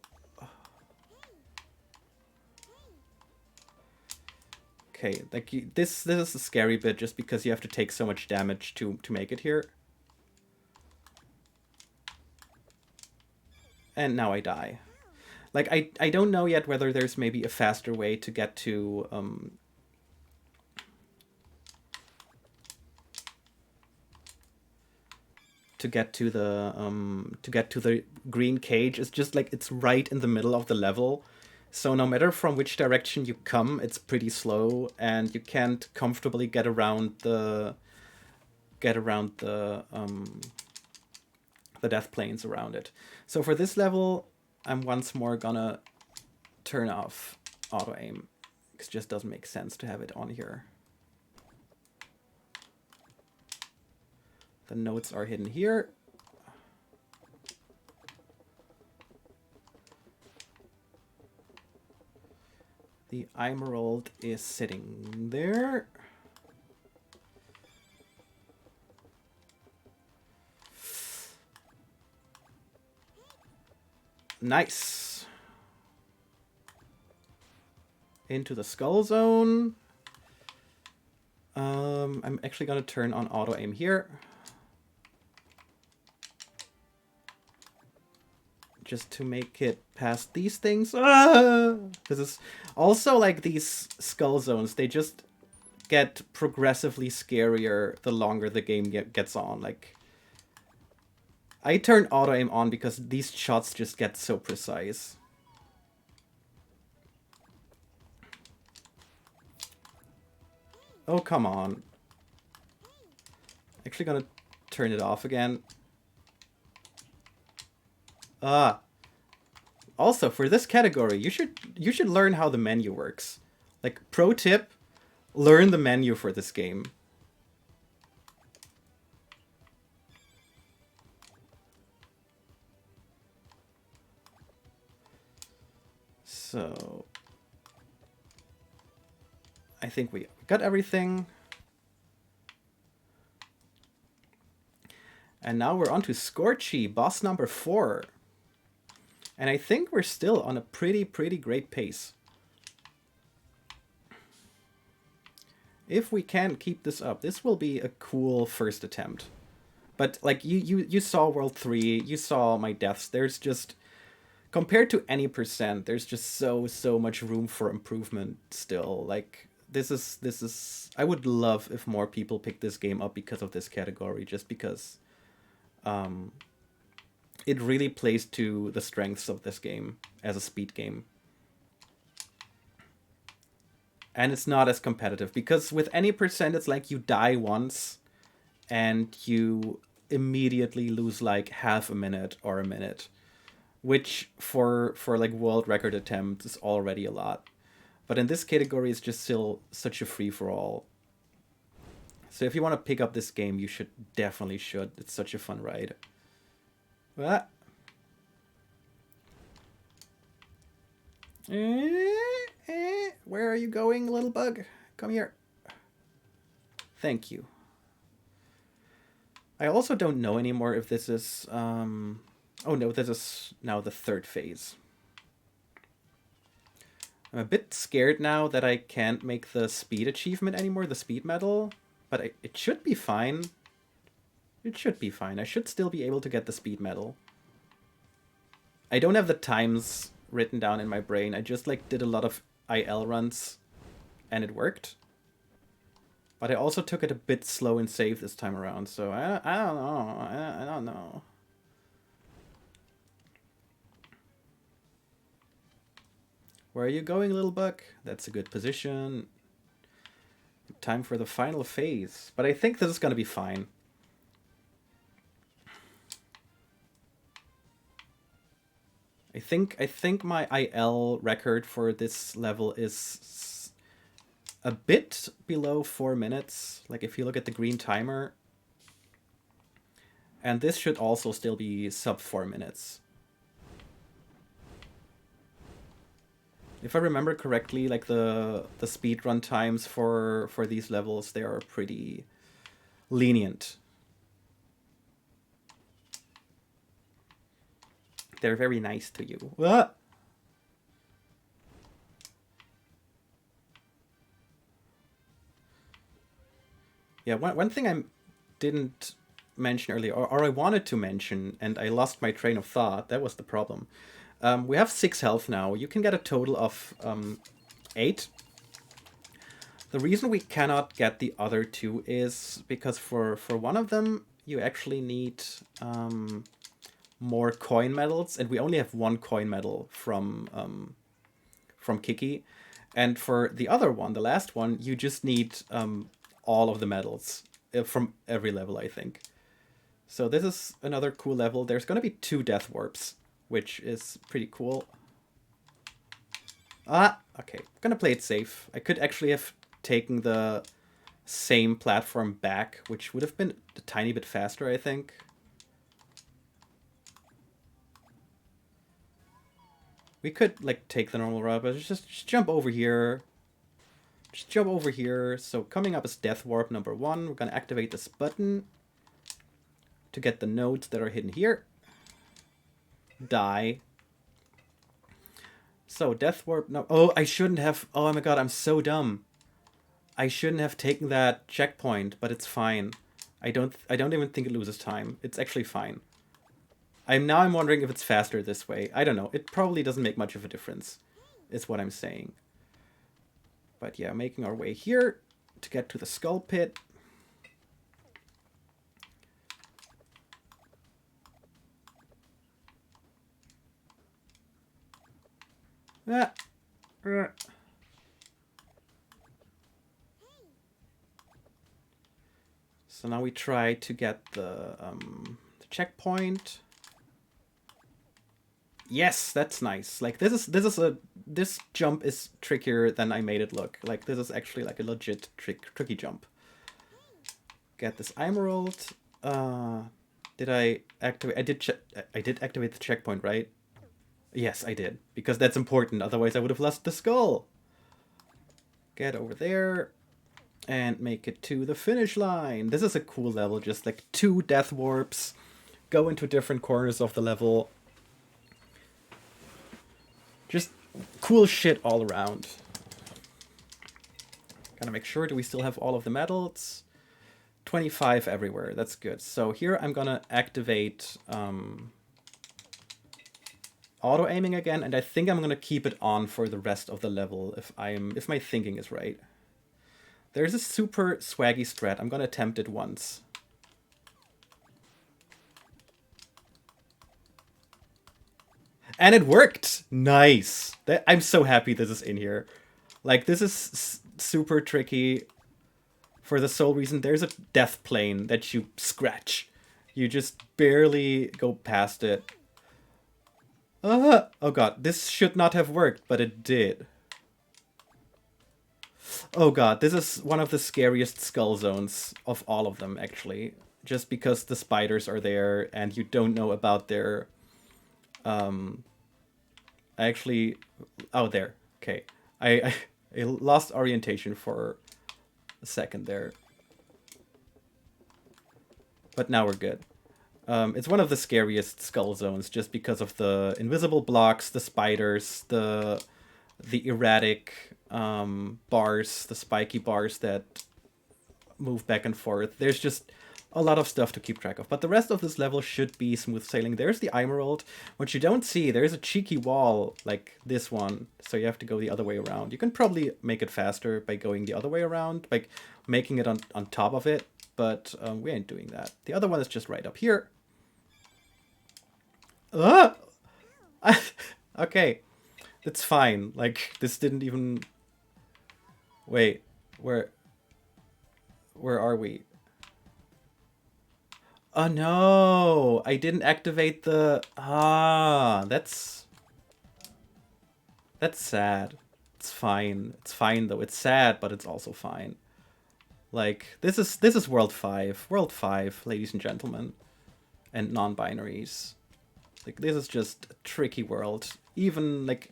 S1: Okay, like this is a scary bit just because you have to take so much damage to make it here. And now I die. Like I don't know yet whether there's maybe a faster way to get to the green cage. It's just like it's right in the middle of the level. So no matter from which direction you come, it's pretty slow and you can't comfortably get around the death planes around it. So for this level, I'm once more gonna turn off auto aim. It just doesn't make sense to have it on here. The notes are hidden here. The Eyemerald is sitting there. Nice. Into the skull zone. I'm actually gonna turn on auto aim here. Just to make it past these things. This is also like these skull zones. They just get progressively scarier the longer the game gets on. Like, I turn auto aim on because these shots just get so precise. Oh, come on. Actually gonna turn it off again. Also, for this category, you should learn how the menu works. Like, pro tip, learn the menu for this game. So, I think we got everything. And now we're on to Scorchy, boss number 4. And I think we're still on a pretty great pace. If we can keep this up, this will be a cool first attempt. But like you saw World 3, you saw my deaths. There's just, compared to any percent, there's just so much room for improvement still. Like this is I would love if more people pick this game up because of this category, just because it really plays to the strengths of this game as a speed game. And it's not as competitive, because with any percent, it's like you die once and you immediately lose like half a minute or a minute, which for like world record attempts is already a lot. But in this category, it's just still such a free-for-all. So if you want to pick up this game, you definitely should. It's such a fun ride. Ah. Where are you going, little bug? Come here. Thank you. I also don't know anymore if this is... Oh no, this is now the 3rd phase. I'm a bit scared now that I can't make the speed achievement anymore, the speed medal. But it should be fine. It should be fine. I should still be able to get the speed medal. I don't have the times written down in my brain. I just like did a lot of IL runs and it worked. But I also took it a bit slow and safe this time around, so I don't know. I don't know. Where are you going, little buck? That's a good position. Time for the final phase. But I think this is going to be fine. I think my IL record for this level is a bit below 4 minutes. Like if you look at the green timer. And this should also still be sub 4 minutes. If I remember correctly, like the speedrun times for these levels, they are pretty lenient. They're very nice to you. Ah! Yeah, one thing I didn't mention earlier, or I wanted to mention, and I lost my train of thought. That was the problem. We have 6 health now. You can get a total of 8. The reason we cannot get the other 2 is because for one of them, you actually need more coin medals, and we only have 1 coin medal from Kiki. And for the other one, the last one, you just need all of the medals from every level, I think. So this is another cool level. There's going to be 2 death warps, which is pretty cool. Ah, okay. I'm going to play it safe. I could actually have taken the same platform back, which would have been a tiny bit faster, I think. We could, like, take the normal route, but just jump over here. Just jump over here. So coming up is Death Warp number 1. We're going to activate this button to get the nodes that are hidden here. Die. So Death Warp, no. Oh, I shouldn't have. Oh my god, I'm so dumb. I shouldn't have taken that checkpoint, but it's fine. I don't even think it loses time. It's actually fine. I'm wondering if it's faster this way. I don't know. It probably doesn't make much of a difference, is what I'm saying. But yeah, making our way here to get to the skull pit. Ah. So now we try to get the checkpoint. Yes, that's nice. Like this jump is trickier than I made it look. Like this is actually like a legit tricky jump. Get this Eyemerald. Did I activate? I did activate the checkpoint, right? Yes, I did, because that's important. Otherwise, I would have lost the skull. Get over there and make it to the finish line. This is a cool level. Just like 2 death warps, go into different corners of the level. Just cool shit all around. Gotta make sure, do we still have all of the medals? 25 everywhere, that's good. So here I'm gonna activate auto-aiming again, and I think I'm gonna keep it on for the rest of the level if my thinking is right. There's a super swaggy strat. I'm gonna attempt it once. And it worked! Nice! I'm so happy this is in here. Like, this is super tricky for the sole reason there's a death plane that you scratch. You just barely go past it. Oh god, this should not have worked, but it did. Oh god, this is one of the scariest skull zones of all of them, actually. Just because the spiders are there and you don't know about their... actually... Oh, there. Okay. I lost orientation for a second there. But now we're good. It's one of the scariest skull zones just because of the invisible blocks, the spiders, the erratic bars, the spiky bars that move back and forth. There's just a lot of stuff to keep track of. But the rest of this level should be smooth sailing. There's the Eyemerald. What you don't see, there's a cheeky wall like this one. So you have to go the other way around. You can probably make it faster by going the other way around, like making it on top of it. But we ain't doing that. The other one is just right up here. Okay. That's fine. Like, this didn't even... Wait. Where are we? Oh no! I didn't activate the... That's sad. It's fine. It's fine though. It's sad, but it's also fine. Like this is World 5. World 5, ladies and gentlemen, and non-binaries. Like this is just a tricky world. Even like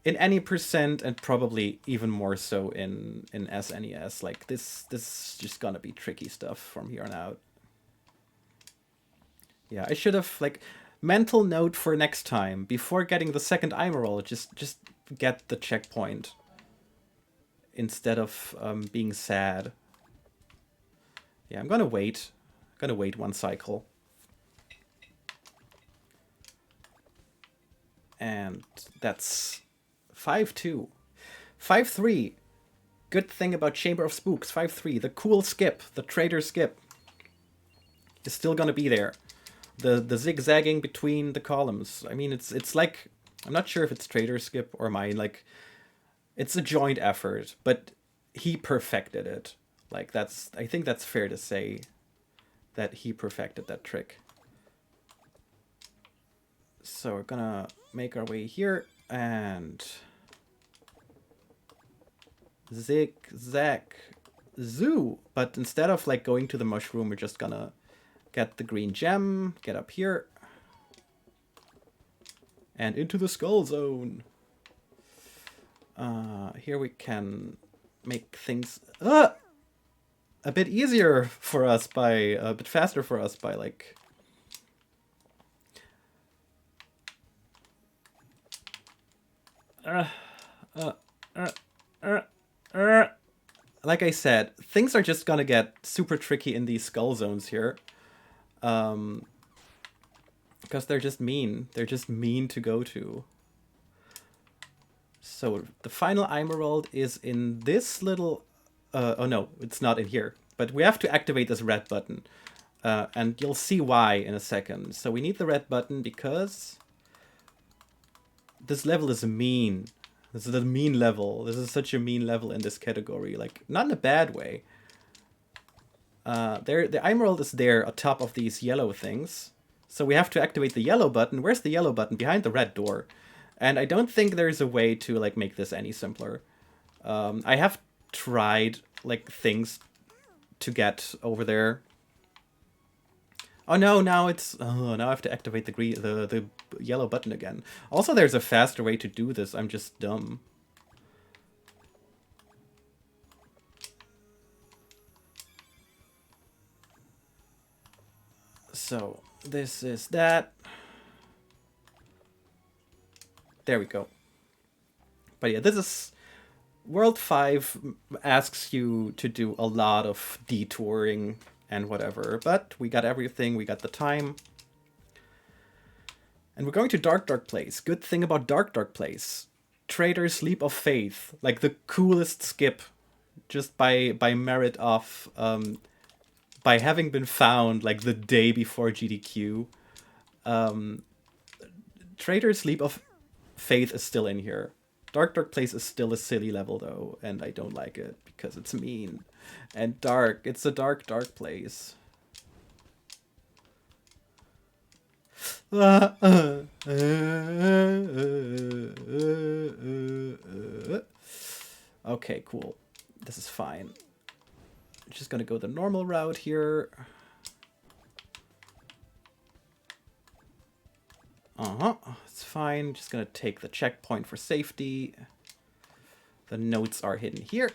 S1: in any percent, and probably even more so in SNES. Like this is just gonna be tricky stuff from here on out. Yeah, I should have like mental note for next time before getting the second Eyemerald. Just get the checkpoint instead of being sad. Yeah, I'm gonna wait. I'm gonna wait one cycle. And that's 5-2. 5-3. Good thing about Chamber of Spooks. 5-3. The cool skip, the traitor skip, is still gonna be there. The zigzagging between the columns. I mean, it's like, I'm not sure if it's traitor skip or mine. Like, it's a joint effort, but he perfected it. Like I think that's fair to say that he perfected that trick. So we're gonna make our way here and zigzag zoo. But instead of like going to the mushroom, we're just gonna get the green gem, get up here, and into the skull zone. Here we can make things a bit easier for us by, a bit faster for us by like... Like I said, things are just gonna get super tricky in these skull zones here. Because they're just mean. They're just mean to go to. So the final Eyemerald is in this little... oh no, it's not in here. But we have to activate this red button. And you'll see why in a second. So we need the red button because this level is mean. This is a mean level. This is such a mean level in this category. Like, not in a bad way. The Eyemerald is there atop of these yellow things. So we have to activate the yellow button. Where's the yellow button? Behind the red door. And I don't think there's a way to like make this any simpler. I have tried like things to get over there. Oh no, now it's... Oh, now I have to activate the yellow button again. Also, there's a faster way to do this. I'm just dumb. So, this is that. There we go. But yeah, this is... World 5 asks you to do a lot of detouring and whatever, but we got everything, we got the time. And we're going to Dark Place. Good thing about Dark Place. Traitor's Leap of Faith. Like the coolest skip. Just by merit of... by having been found like the day before GDQ. Traitor's Leap of Faith is still in here. Dark Place is still a silly level though, and I don't like it because it's mean and dark. It's a dark place. Okay, cool. This is fine. Just gonna go the normal route here. It's fine. Just gonna take the checkpoint for safety. The notes are hidden here.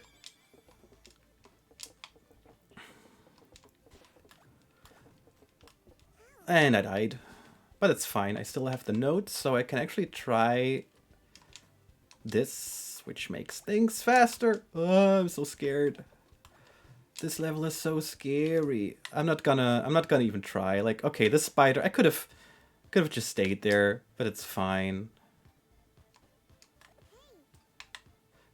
S1: And I died. But it's fine. I still have the notes, so I can actually try this, which makes things faster. Oh, I'm so scared. This level is so scary. I'm not gonna even try. Like, okay, this spider, I could have just stayed there, but it's fine.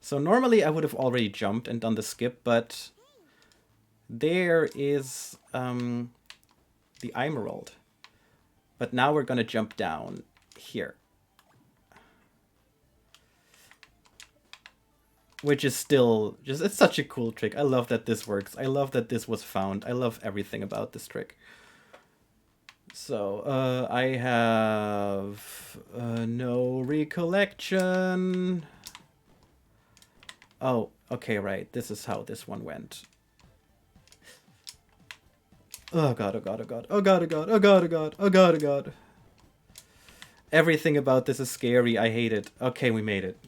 S1: So normally I would have already jumped and done the skip, but there is the Eyemerald. But now we're gonna jump down here. Which is still just, it's such a cool trick. I love that this works. I love that this was found. I love everything about this trick. So, I have no recollection. Oh, okay, right. This is how this one went. Oh god, oh god, oh god, oh god, oh god, oh god, oh god, oh god, oh god. Everything about this is scary. I hate it. Okay, we made it.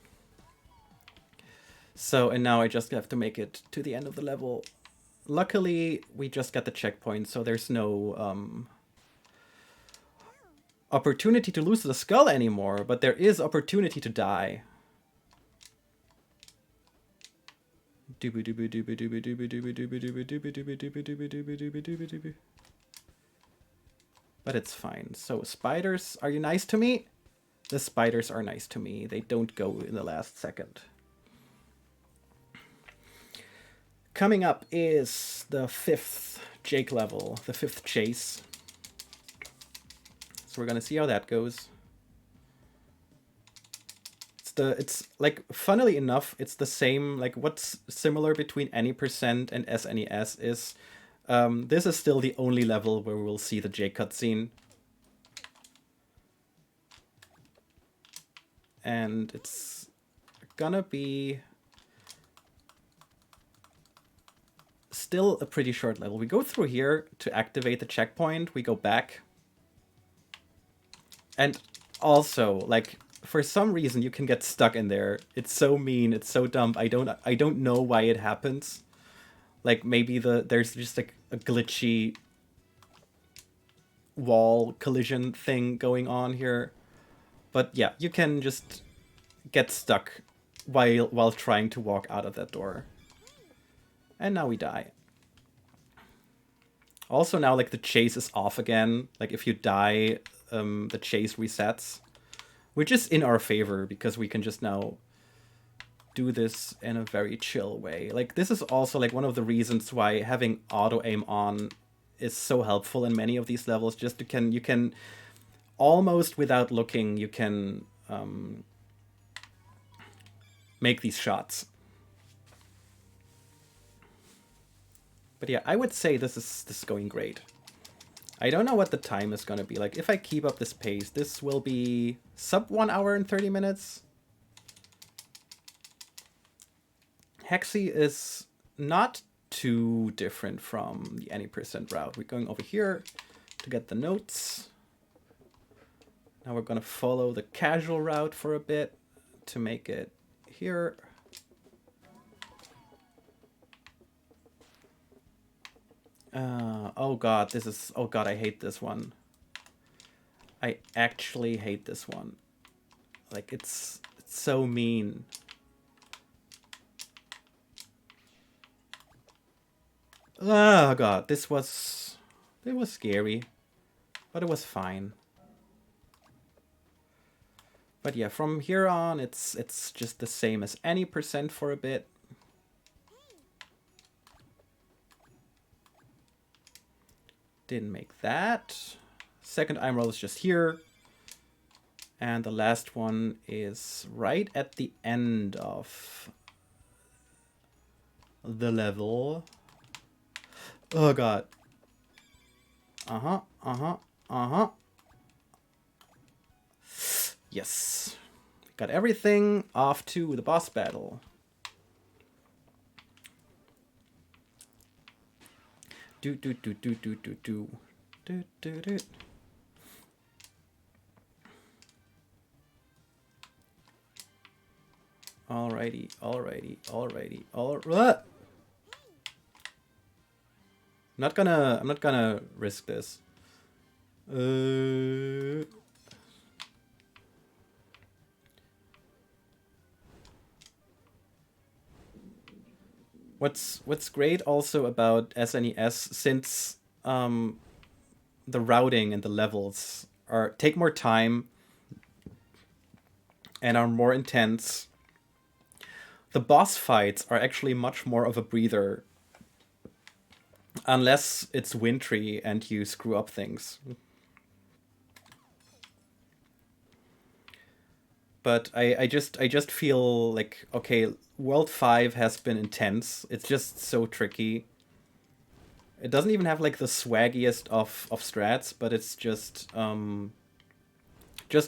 S1: So, and now I just have to make it to the end of the level. Luckily, we just got the checkpoint, so there's no opportunity to lose the skull anymore, but there is opportunity to die. But it's fine. So, spiders, are you nice to me? The spiders are nice to me. They don't go in the last second. Coming up is the 5th Jake level, the 5th chase. So we're gonna see how that goes. It's like, funnily enough, it's the same, like what's similar between Any% and SNES is this is still the only level where we'll see the Jake cutscene. And it's gonna be still a pretty short level. We go through here to activate the checkpoint, we go back. And also, like, for some reason you can get stuck in there. It's so mean, it's so dumb. I don't know why it happens. Like maybe there's just like a glitchy wall collision thing going on here. But yeah, you can just get stuck while trying to walk out of that door. And now we die. Also now like the chase is off again. Like if you die, the chase resets. Which is in our favor, because we can just now do this in a very chill way. Like, this is also, like, one of the reasons why having auto-aim on is so helpful in many of these levels. Just you can almost without looking, you can make these shots. But yeah, I would say this is going great. I don't know what the time is going to be. Like, if I keep up this pace, this will be sub 1 hour and 30 minutes. Hexy is not too different from the Any% route. We're going over here to get the notes. Now we're going to follow the casual route for a bit to make it here. Oh god, oh god, I hate this one. I actually hate this one. Like, it's so mean. Oh god, it was scary, but it was fine. But yeah, from here on, it's just the same as Any% for a bit. Didn't make that. Second Eyemerald is just here. And the last one is right at the end of the level. Oh god. Yes. Got everything, off to the boss battle. Do. Alrighty. I'm not gonna risk this. What's great also about SNES, since the routing and the levels take more time and are more intense, the boss fights are actually much more of a breather. Unless it's wintry and you screw up things. But I just feel like, okay, World 5 has been intense. It's just so tricky. It doesn't even have like the swaggiest of strats, but it's just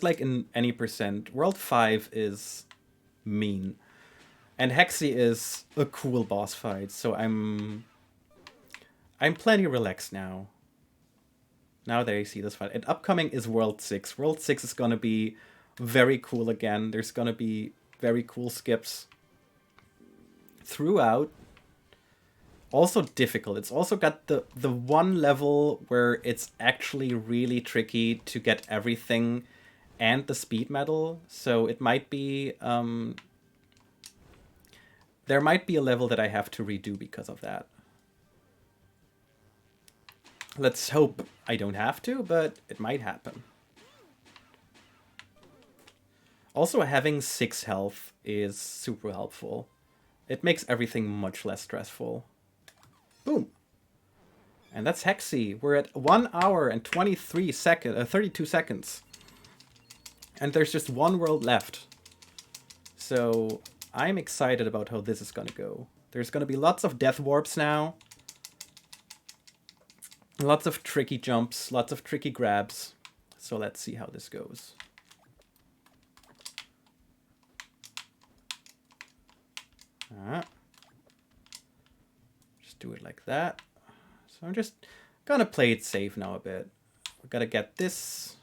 S1: like in Any%, World 5 is mean. And Hexy is a cool boss fight, so I'm plenty relaxed now. Now that I see this fight. And upcoming is World 6. World 6 is gonna be very cool again. There's gonna be very cool skips throughout. Also difficult. It's also got the one level where it's actually really tricky to get everything and the speed medal. So it might be... there might be a level that I have to redo because of that. Let's hope I don't have to, but it might happen. Also, having 6 health is super helpful. It makes everything much less stressful. Boom! And that's Hexy. We're at 1 hour and 32 seconds. And there's just one world left. So I'm excited about how this is gonna go. There's gonna be lots of death warps now. Lots of tricky jumps, lots of tricky grabs. So let's see how this goes. Just do it like that. So I'm just gonna play it safe now a bit. We gotta get this.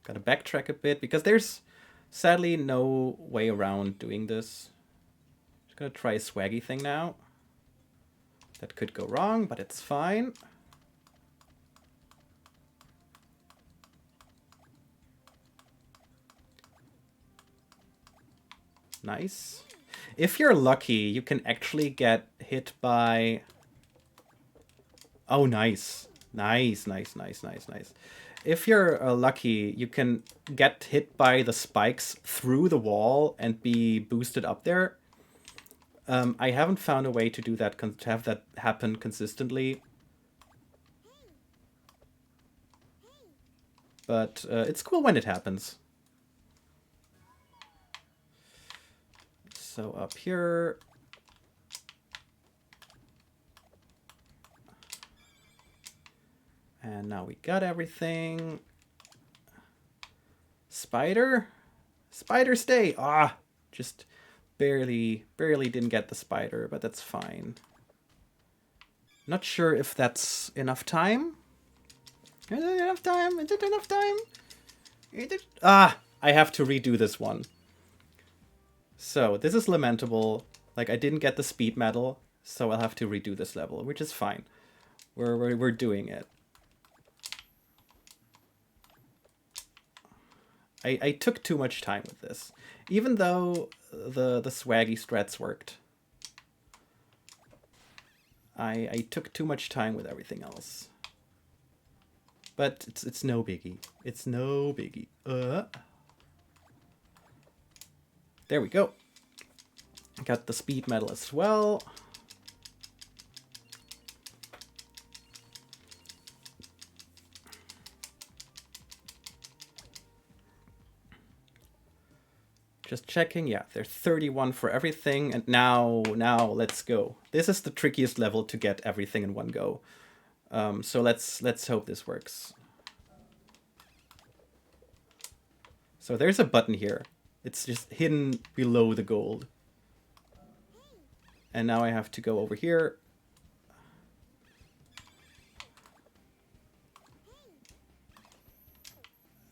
S1: Gotta backtrack a bit because there's sadly no way around doing this. Just gonna try a swaggy thing now. That could go wrong, but it's fine. Nice. If you're lucky, you can actually get hit by... Oh, nice. Nice. If you're lucky, you can get hit by the spikes through the wall and be boosted up there. I haven't found a way to do that, to have that happen consistently. But it's cool when it happens. So up here... And now we got everything. Spider? Spider stay! Ah! Just... Barely didn't get the spider, but that's fine. Not sure if that's enough time. Is it enough time? Is it enough time? Ah! I have to redo this one. So, this is lamentable. Like, I didn't get the speed medal, so I'll have to redo this level, which is fine. We're doing it. I took too much time with this. Even though the swaggy strats worked. I took too much time with everything else. But it's no biggie. It's no biggie. There we go. Got the speed medal as well. Just checking, yeah, there's 31 for everything, and now let's go. This is the trickiest level to get everything in one go. So let's hope this works. So there's a button here. It's just hidden below the gold. And now I have to go over here.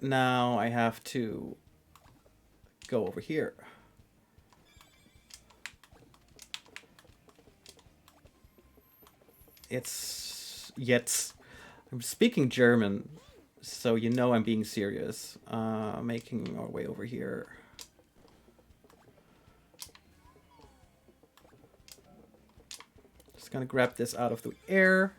S1: Now I have to go over here. It's jetzt. I'm speaking German, so you know I'm being serious. Making our way over here. Just gonna grab this out of the air.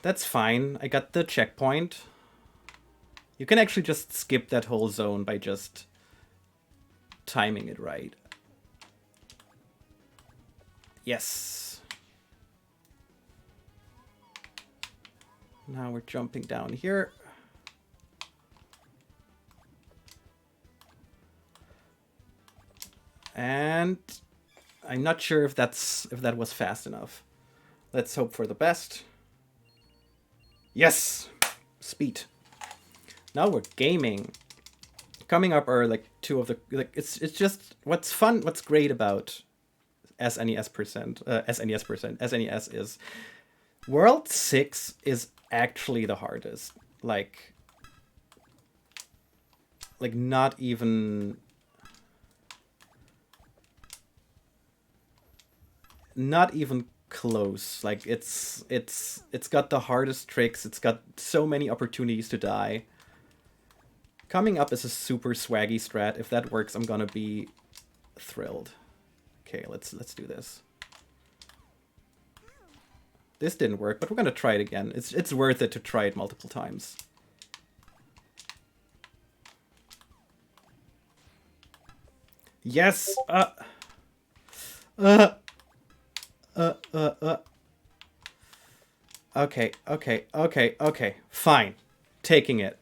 S1: That's fine. I got the checkpoint. You can actually just skip that whole zone by just timing it right. Yes. Now we're jumping down here. And I'm not sure if that was fast enough. Let's hope for the best. Yes! Speed. Now we're gaming. Coming up are like two of the it's just what's great about SNES is World 6 is actually the hardest. Like not even close. Like it's got the hardest tricks. It's got so many opportunities to die. Coming up is a super swaggy strat. If that works, I'm gonna be thrilled. Okay, let's do this. This didn't work, but we're gonna try it again. It's worth it to try it multiple times. Yes. Okay. Fine. Taking it.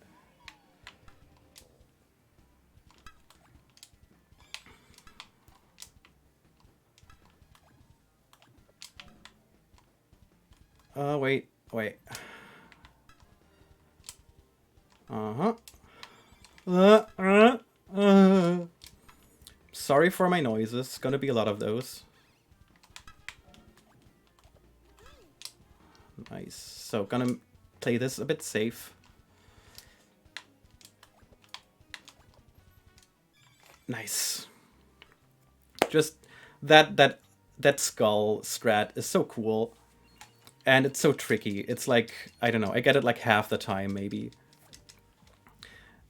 S1: Wait. Sorry for my noises. Gonna be a lot of those. Nice. So, gonna play this a bit safe. Nice. Just that skull strat is so cool. And it's so tricky. It's like, I don't know, I get it like half the time, maybe.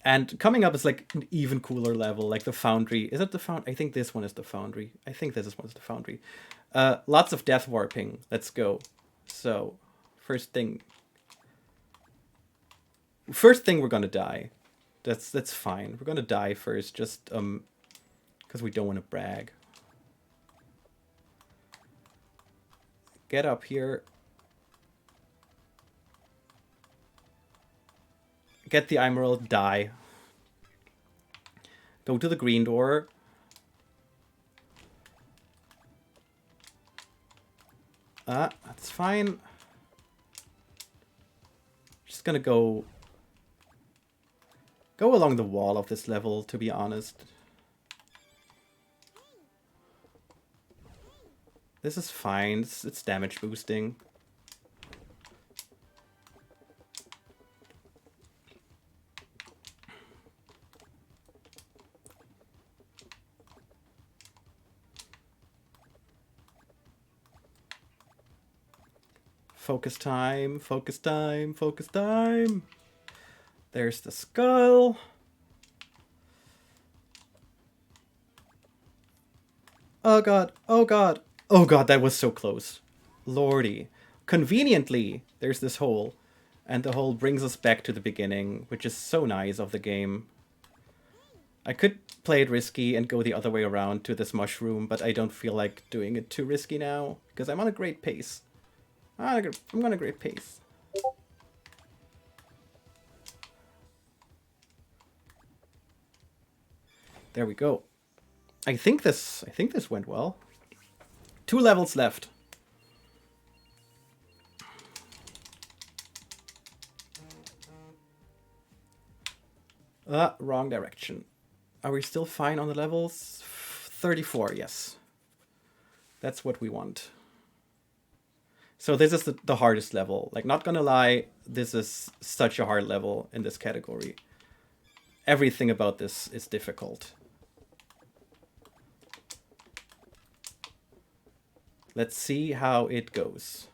S1: And coming up is like an even cooler level, like the Foundry. Is it the Foundry? I think this one is the Foundry. I think this one is the Foundry. Lots of death warping. Let's go. So, first thing we're gonna die. That's fine. We're gonna die first, just because we don't want to brag. Get up here. Get the Eyemerald, die. Go to the green door. That's fine. Just gonna go along the wall of this level, to be honest. This is fine. It's damage boosting. Focus time, focus time, focus time. There's the skull. Oh god, oh god. Oh god, that was so close. Lordy. Conveniently, there's this hole. And the hole brings us back to the beginning, which is so nice of the game. I could play it risky and go the other way around to this mushroom, but I don't feel like doing it too risky now, because I'm on a great pace. I'm on a great pace. There we go. I think this went well. 2 levels left. Wrong direction. Are we still fine on the levels? 34, yes. That's what we want. So this is the hardest level. Like, not gonna lie, this is such a hard level in this category. Everything about this is difficult. Let's see how it goes.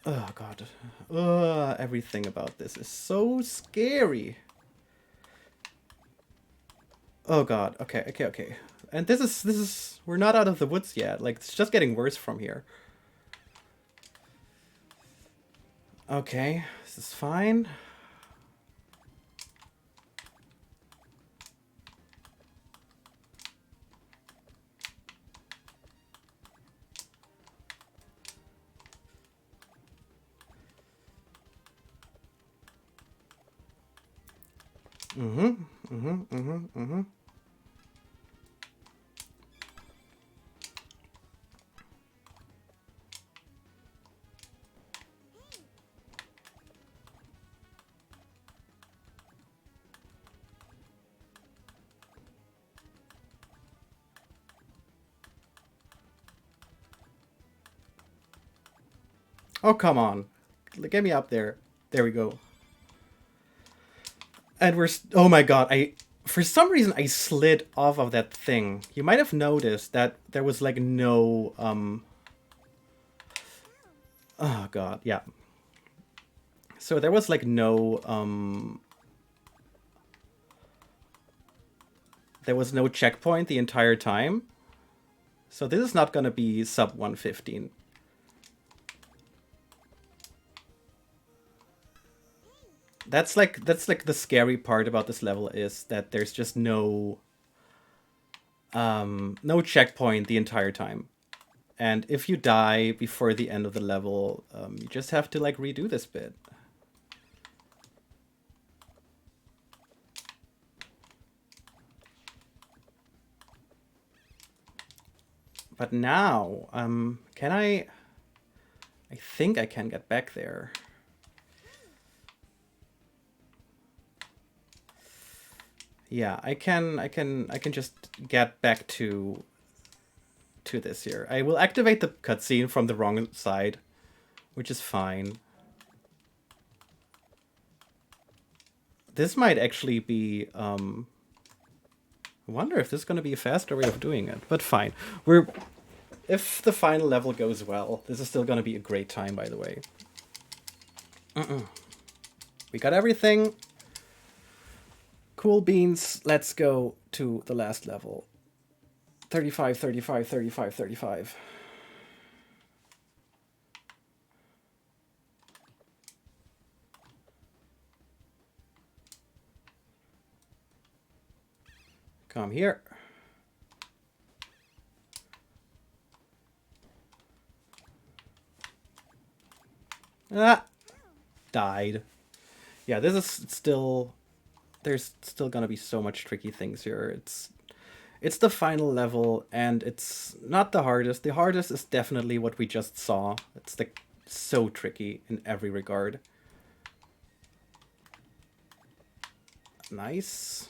S1: Oh god. Everything about this is so scary. Oh god. Okay, okay, okay. And this is we're not out of the woods yet. Like it's just getting worse from here. Okay, this is fine. Mm-hmm. Mm-hmm. Mm-hmm. Mm-hmm. Oh, come on. Get me up there. There we go. And oh my god, for some reason I slid off of that thing. You might have noticed that there was like no oh god, yeah. So there was like no there was no checkpoint the entire time. So this is not gonna be sub 115. That's like the scary part about this level is that there's just no no checkpoint the entire time. And if you die before the end of the level, you just have to like redo this bit. But now, can I think I can get back there. Yeah, I can just get back to this here. I will activate the cutscene from the wrong side, which is fine. This might actually be I wonder if this is going to be a faster way of doing it, but fine. If the final level goes well, this is still going to be a great time, by the way. We got everything. Cool beans. Let's go to the last level. 35, 35, 35, 35. Come here. Ah! Died. Yeah, this is still... There's still gonna be so much tricky things here. It's the final level, and it's not the hardest. The hardest is definitely what we just saw. It's like so tricky in every regard. Nice.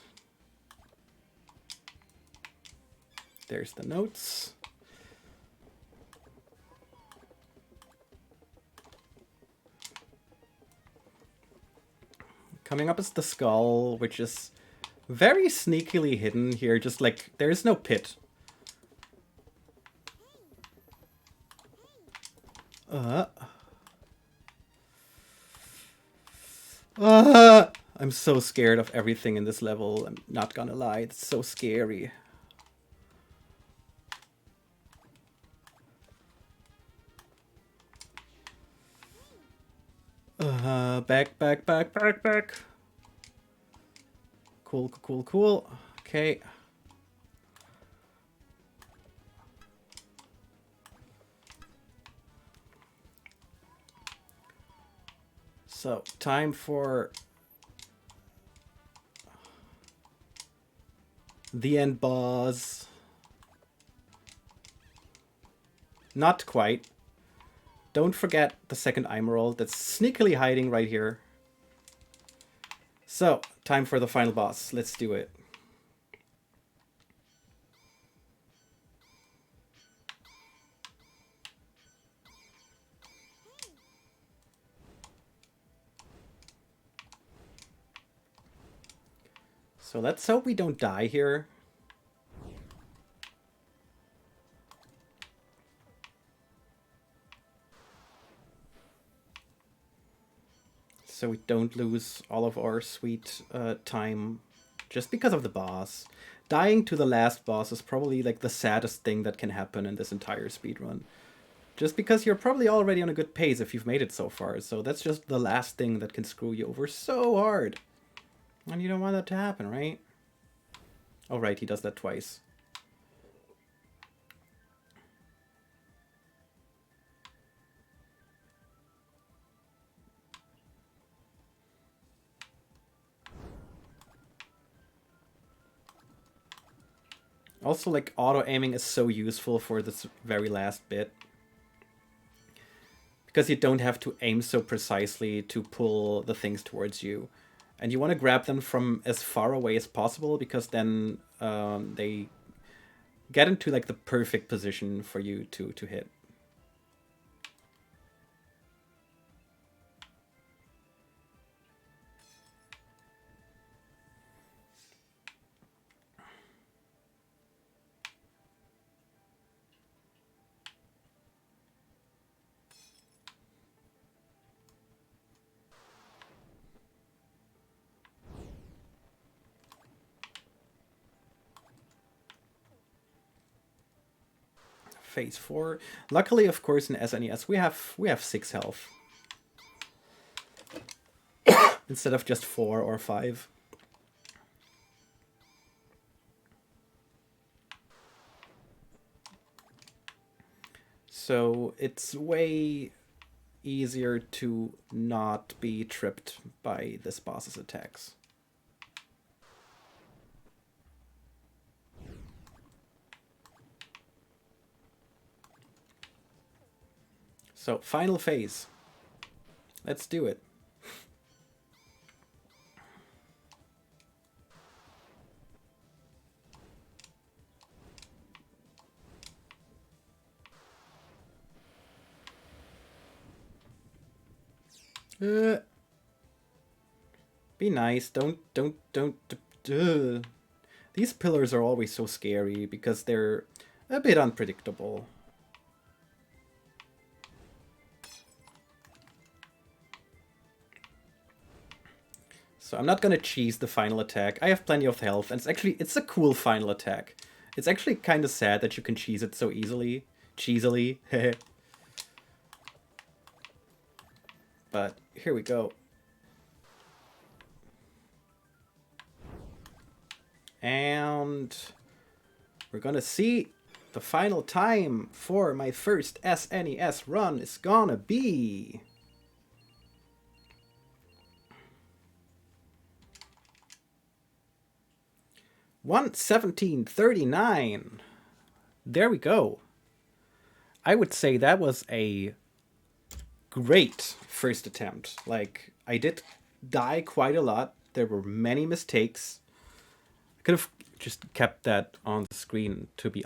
S1: There's the notes. Coming up is the skull, which is very sneakily hidden here. Just like, there's no pit. I'm so scared of everything in this level. I'm not gonna lie, it's so scary. Back. Cool. Okay. So, time for the end boss. Not quite. Don't forget the second Eyemerald that's sneakily hiding right here. So, time for the final boss. Let's do it. So let's hope we don't die here. So we don't lose all of our sweet time. just because of the boss. Dying to the last boss is probably like the saddest thing that can happen in this entire speedrun. Just because you're probably already on a good pace if you've made it so far, so that's just the last thing that can screw you over so hard. And you don't want that to happen, right? Oh right, he does that twice. Also, like, auto-aiming is so useful for this very last bit. Because you don't have to aim so precisely to pull the things towards you. And you want to grab them from as far away as possible, because then they get into, like, the perfect position for you to hit. Phase 4. Luckily, of course, in SNES we have 6 health. Instead of just 4 or 5. So it's way easier to not be tripped by this boss's attacks. So, final phase. Let's do it. Be nice. Don't. These pillars are always so scary because they're a bit unpredictable. So I'm not gonna cheese the final attack. I have plenty of health, and it's a cool final attack. It's actually kind of sad that you can cheese it so easily. Cheesily. But here we go. And we're gonna see the final time for my first SNES run is gonna be... 1:17:39. There we go. I would say that was a great first attempt. Like, I did die quite a lot. There were many mistakes. I could have just kept that on the screen, to be